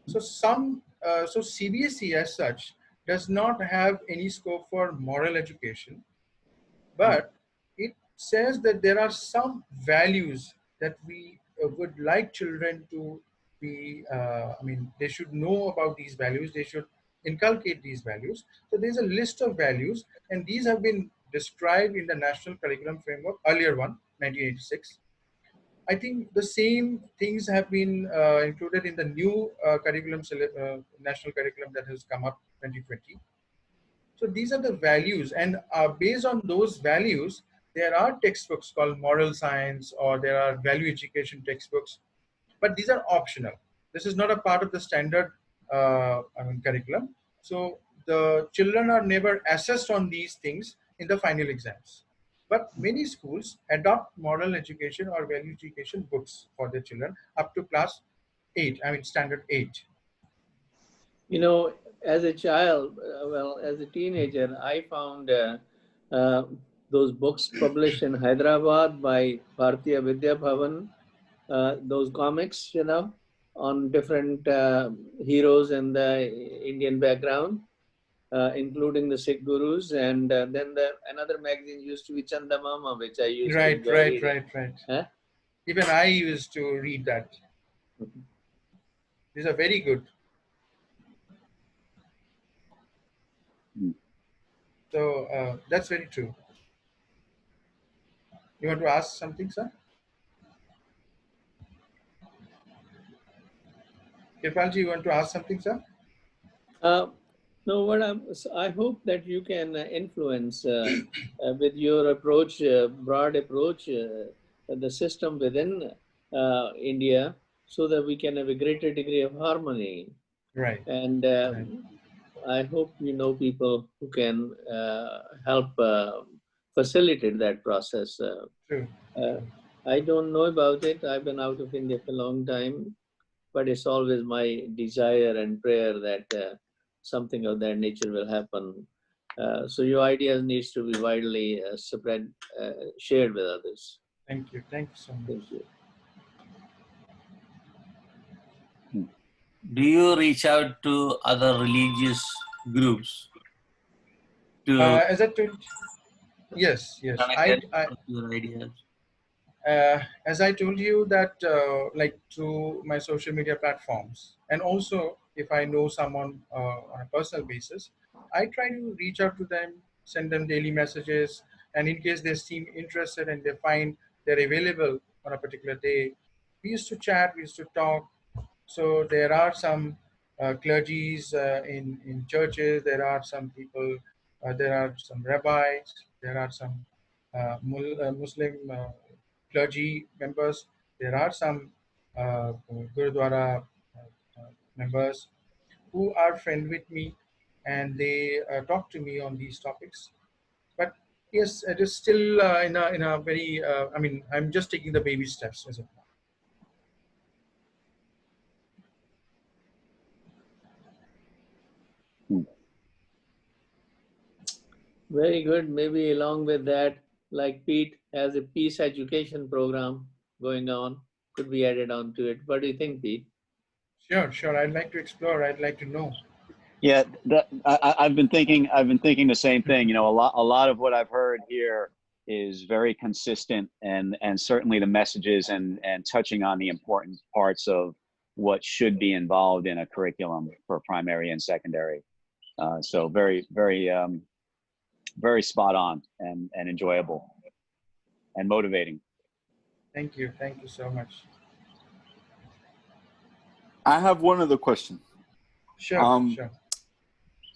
Speaker 1: So so CBSE as such does not have any scope for moral education, but it says that there are some values that we would like children to be, I mean, they should know about these values, they should inculcate these values. So there's a list of values, and these have been described in the National Curriculum Framework, earlier one, 1986. I think the same things have been included in the new national curriculum that has come up 2020. So these are the values, and based on those values, there are textbooks called moral science, or there are value education textbooks, but these are optional. This is not a part of the standard curriculum. So the children are never assessed on these things in the final exams. But many schools adopt moral education or value education books for their children up to class 8, I mean standard 8.
Speaker 4: You know, as a child, well, as a teenager, I found those books published in Hyderabad by Bharatiya Vidya Bhavan, those comics, you know, on different heroes in the Indian background, including the Sikh gurus. And then another magazine used to be Chandamama, which I used to enjoy reading.
Speaker 1: Right.
Speaker 4: Huh?
Speaker 1: Even I used to read that. These are very good. So that's very true. You want to ask something, sir? Kirpalji, you want to ask something, sir?
Speaker 4: No, I hope that you can influence with your approach, broad approach, the system within India, so that we can have a greater degree of harmony.
Speaker 1: Right.
Speaker 4: And
Speaker 1: Right.
Speaker 4: I hope you know people who can help facilitate that process.
Speaker 1: True.
Speaker 4: I don't know about it. I've been out of India for a long time, but it's always my desire and prayer that something of that nature will happen. So your ideas needs to be widely shared with others.
Speaker 1: Thank you so much.
Speaker 4: Thank you.
Speaker 2: Do you reach out to other religious groups to
Speaker 1: As I told, yes.
Speaker 2: connect your ideas?
Speaker 1: As I told you that like through my social media platforms, and also if I know someone on a personal basis, I try to reach out to them, send them daily messages, and in case they seem interested and they find they're available on a particular day, we used to chat, we used to talk. So there are some clergies in churches, there are some people, there are some rabbis, there are some Muslim clergy members, there are some Gurudwara members who are friend with me, and they talk to me on these topics. But Yes, it is still in a very, I mean, I'm just taking the baby steps as of now.
Speaker 4: Very good. Maybe along with that, like Pete has a peace education program going on, could be added on to it. What do you think, Pete?
Speaker 1: Sure, sure. I'd like to explore. I'd like to know.
Speaker 5: Yeah, I've been thinking. I've been thinking the same thing. You know, a lot of what I've heard here is very consistent, and certainly the messages and touching on the important parts of what should be involved in a curriculum for primary and secondary. So very spot on and enjoyable and motivating.
Speaker 1: Thank you. Thank you so much.
Speaker 7: I have one other question.
Speaker 1: Sure, sure.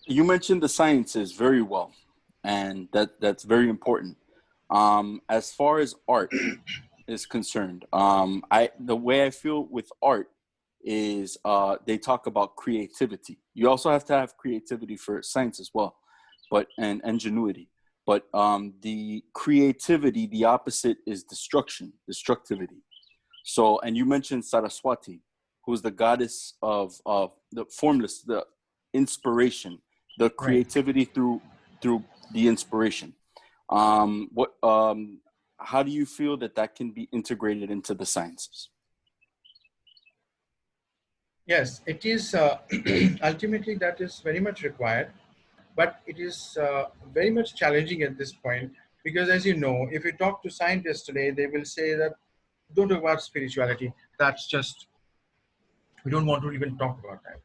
Speaker 7: You mentioned the sciences very well, and that's very important. As far as art is concerned, the way I feel with art is they talk about creativity. You also have to have creativity for science as well, but and ingenuity. But the creativity, the opposite is destructivity. So, and you mentioned Saraswati, who's the goddess of the formless, the inspiration, the creativity through the inspiration. How do you feel that can be integrated into the sciences?
Speaker 1: Yes, it is ultimately that is very much required, but it is very much challenging at this point because, as you know, if you talk to scientists today, they will say that don't talk about spirituality. That's just, we don't want to even talk about that.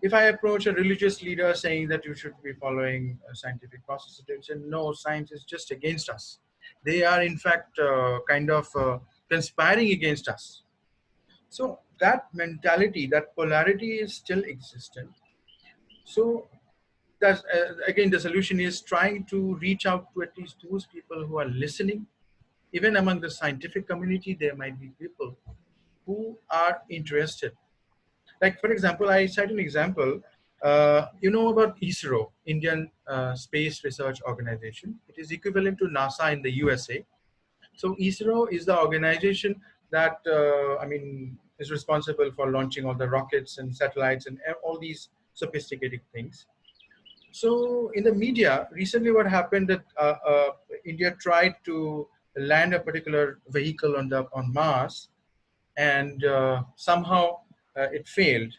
Speaker 1: If I approach a religious leader saying that you should be following a scientific process, they will say, no, science is just against us. They are, in fact, kind of conspiring against us. So that mentality, that polarity is still existent. So that's, again, the solution is trying to reach out to at least those people who are listening. Even among the scientific community, there might be people who are interested. Like, for example, I cite an example. You know about ISRO, Indian Space Research Organization. It is equivalent to NASA in the USA. So ISRO is the organization that, is responsible for launching all the rockets and satellites and all these sophisticated things. So in the media, recently what happened that India tried to land a particular vehicle on Mars, and somehow it failed.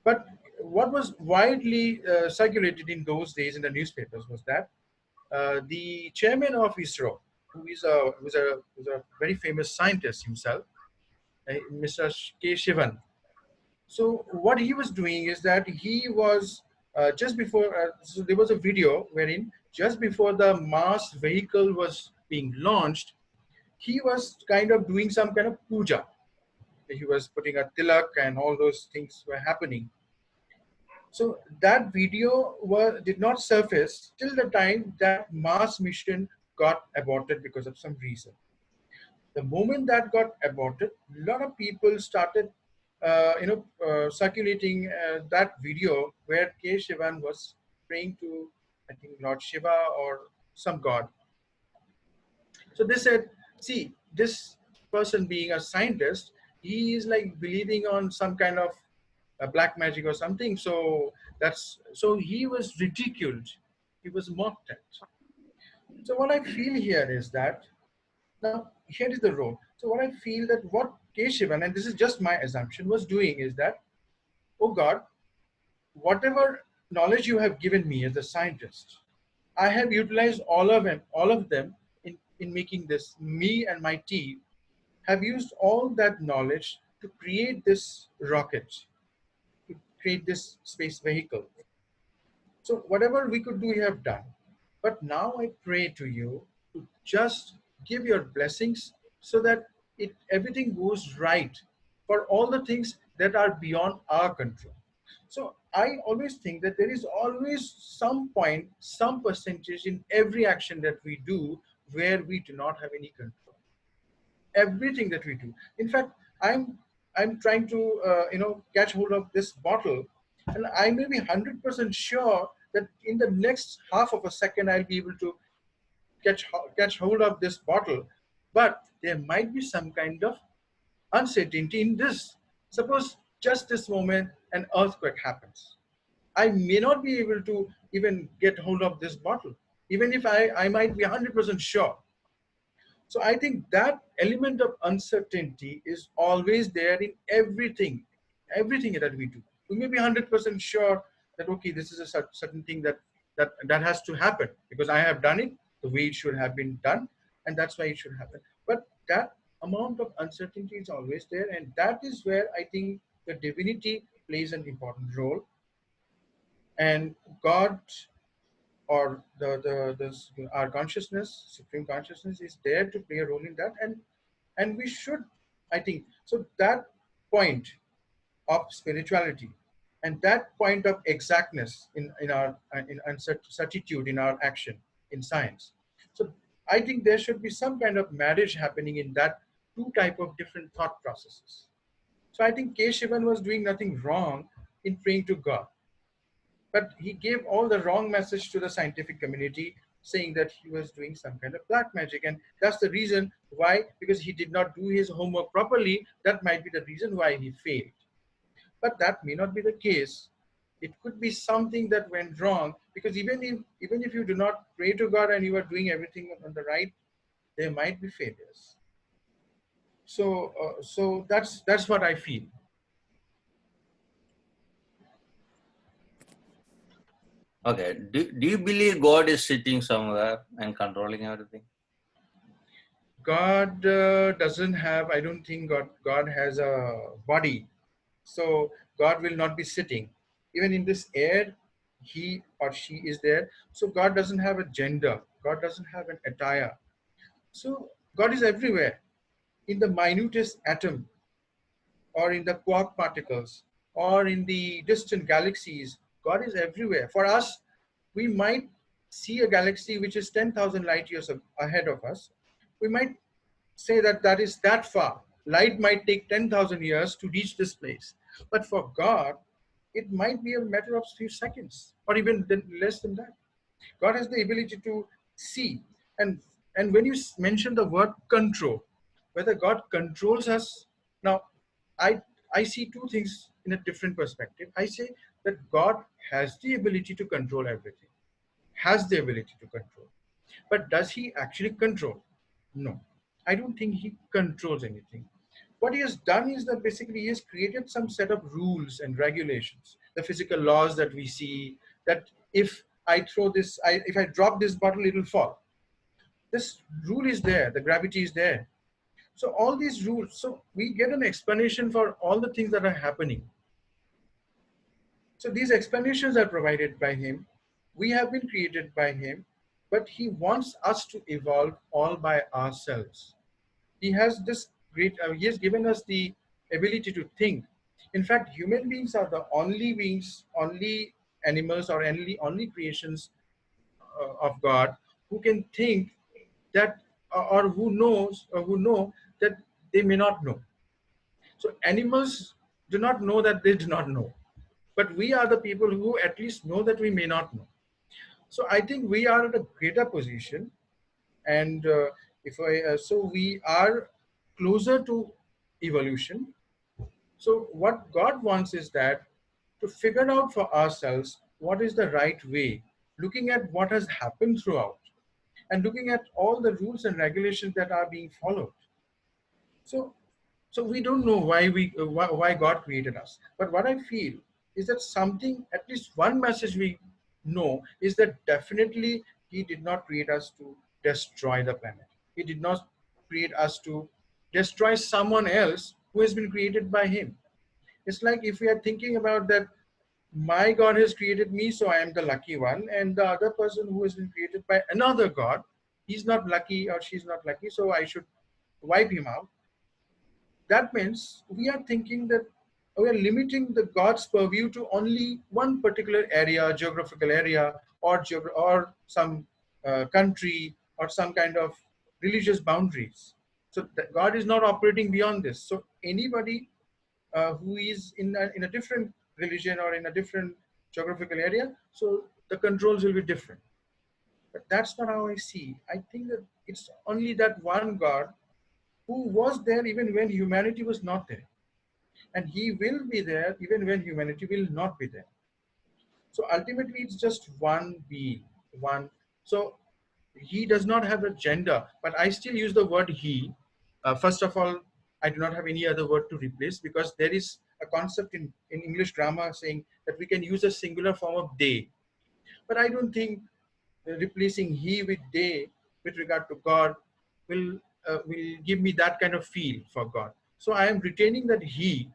Speaker 1: But what was widely circulated in those days in the newspapers was that the chairman of ISRO, who is a very famous scientist himself, Mr. K. Shivan. So what he was doing is that he was just before, so there was a video wherein just before the Mars vehicle was being launched, he was kind of doing some kind of puja. He was putting a tilak and all those things were happening. So that video did not surface till the time that Mars mission got aborted because of some reason. The moment that got aborted, a lot of people started, circulating that video where K. Shivan was praying to, I think, Lord Shiva or some god. So they said, see, this person being a scientist, he is like believing on some kind of black magic or something. So he was ridiculed. He was mocked at. So what I feel here is that, now here is the role. So what I feel that what Keshavan, and this is just my assumption, was doing is that, oh God, whatever knowledge you have given me as a scientist, I have utilized all of them in making this. Me and my team have used all that knowledge to create this rocket, to create this space vehicle. So whatever we could do, we have done. But now I pray to you to just give your blessings so that everything goes right for all the things that are beyond our control. So I always think that there is always some point, some percentage in every action that we do where we do not have any control. Everything that we do. In fact, I'm trying to catch hold of this bottle, and I may be 100% sure that in the next half of a second I'll be able to catch hold of this bottle, but there might be some kind of uncertainty in this. Suppose just this moment an earthquake happens. I may not be able to even get hold of this bottle, even if I might be 100% sure. So I think that element of uncertainty is always there in everything that we do. We may be 100% sure that, okay, this is a certain thing that has to happen because I have done it the way it should have been done, and that's why it should happen. But that amount of uncertainty is always there, and that is where I think the divinity plays an important role, and God or our consciousness, supreme consciousness, is there to play a role in that, and we should, I think, so that point of spirituality and that point of exactness in our in certitude in our action in science. So I think there should be some kind of marriage happening in that two type of different thought processes. So I think K. Shivan was doing nothing wrong in praying to God, but he gave all the wrong message to the scientific community, saying that he was doing some kind of black magic. And that's the reason why, because he did not do his homework properly, that might be the reason why he failed. But that may not be the case. It could be something that went wrong, because even if you do not pray to God and you are doing everything on the right, there might be failures. So that's what I feel.
Speaker 2: Okay. Do you believe God is sitting somewhere and controlling everything?
Speaker 1: God doesn't have, I don't think God has a body. So God will not be sitting. Even in this air, he or she is there. So God doesn't have a gender. God doesn't have an attire. So God is everywhere, in the minutest atom, or in the quark particles, or in the distant galaxies. God is everywhere. For us, we might see a galaxy which is 10,000 light years ahead of us. We might say that that is that far. Light might take 10,000 years to reach this place. But for God, it might be a matter of few seconds or even less than that. God has the ability to see. And when you mention the word control, whether God controls us, now I, I see two things in a different perspective. I say that God has the ability to control everything, has the ability to control. But does he actually control? No, I don't think he controls anything. What he has done is that basically he has created some set of rules and regulations, the physical laws that we see, that if I throw this, if I drop this bottle, it will fall. This rule is there, the gravity is there. So all these rules, so we get an explanation for all the things that are happening. So these explanations are provided by him. We have been created by him, but he wants us to evolve all by ourselves. He has this great, he has given us the ability to think. In fact, human beings are the only beings, only animals, or only creations of God who can think that, or who know that they may not know. So animals do not know that they do not know, but we are the people who at least know that we may not know. So I think we are at a greater position, and so we are closer to evolution. So what God wants is that to figure out for ourselves what is the right way, looking at what has happened throughout, and looking at all the rules and regulations that are being followed. So so we don't know why God created us, but what I feel is that something, at least one message we know, is that definitely he did not create us to destroy the planet. He did not create us to destroy someone else who has been created by him. It's like if we are thinking about that, my God has created me, so I am the lucky one, and the other person who has been created by another God, he's not lucky or she's not lucky, so I should wipe him out. That means we are thinking that we are limiting the God's purview to only one particular area, geographical area, or some country, or some kind of religious boundaries. So God is not operating beyond this. So anybody who is in a different religion or in a different geographical area, so the controls will be different. But that's not how I see. I think that it's only that one God who was there even when humanity was not there. And he will be there even when humanity will not be there. So ultimately, it's just one being, one. So he does not have a gender, but I still use the word he. First of all, I do not have any other word to replace because there is a concept in English grammar saying that we can use a singular form of they. But I don't think replacing he with they with regard to God will give me that kind of feel for God. So I am retaining that he,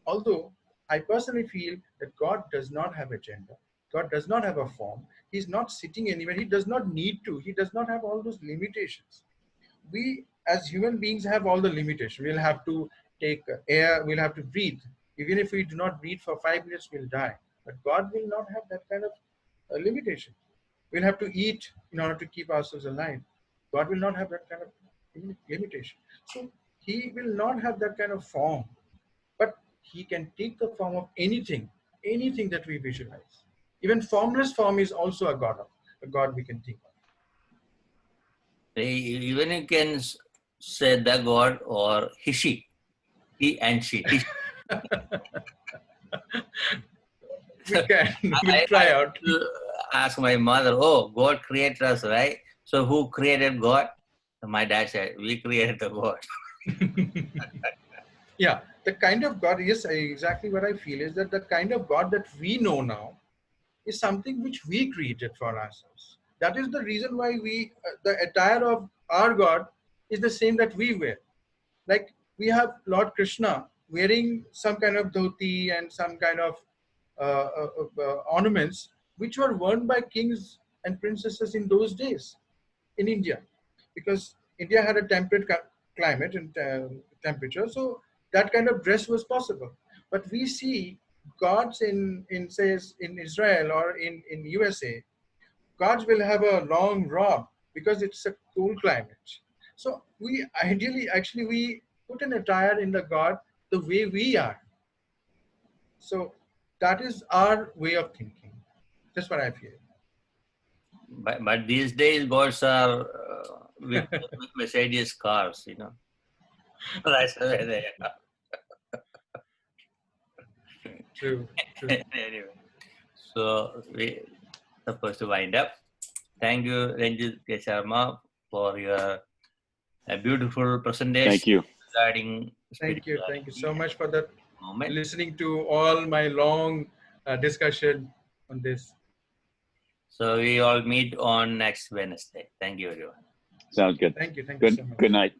Speaker 1: although I personally feel that God does not have a gender. God does not have a form. He's not sitting anywhere. He does not need to. He does not have all those limitations. We as human beings have all the limitations. We'll have to take air. We'll have to breathe. Even if we do not breathe for 5 minutes, we'll die. But God will not have that kind of limitation. We'll have to eat in order to keep ourselves alive. God will not have that kind of limitation. So he will not have that kind of form, but he can take the form of anything, anything that we visualize. Even formless form is also a God we can think of.
Speaker 2: Even you can say the God or he and she.
Speaker 1: We can, we'll
Speaker 2: I
Speaker 1: try out.
Speaker 2: ask my mother, oh, God created us, right? So who created God? My dad said, we created the God.
Speaker 1: Yeah, the kind of God, yes, exactly what I feel is that the kind of God that we know now is something which we created for ourselves. That is the reason why the attire of our God is the same that we wear. Like we have Lord Krishna wearing some kind of dhoti and some kind of ornaments which were worn by kings and princesses in those days in India, because India had a temperate climate and temperature, so that kind of dress was possible. But we see gods in says in Israel or in USA, gods will have a long robe because it's a cool climate. So we ideally actually we put an attire in the god the way we are. So that is our way of thinking. That's what I feel.
Speaker 2: But these days, gods are with Mercedes cars, you know. That's the way they are.
Speaker 1: True, true.
Speaker 2: Anyway, so we supposed to wind up. Thank you, Ranjit Sharma, for your beautiful presentation
Speaker 5: Thank you.
Speaker 2: regarding
Speaker 1: Thank you
Speaker 2: spirituality
Speaker 1: so much for that.
Speaker 2: moment.
Speaker 1: Listening to all my long discussion on this.
Speaker 2: So we all meet on next Wednesday. Thank you, everyone.
Speaker 5: Sounds good.
Speaker 1: Thank you so
Speaker 5: Good.
Speaker 1: much.
Speaker 5: Good night.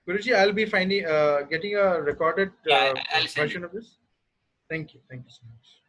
Speaker 1: Guruji, I'll be finding getting a recorded
Speaker 2: Yeah, I'll send
Speaker 1: version of this. Thank you so much.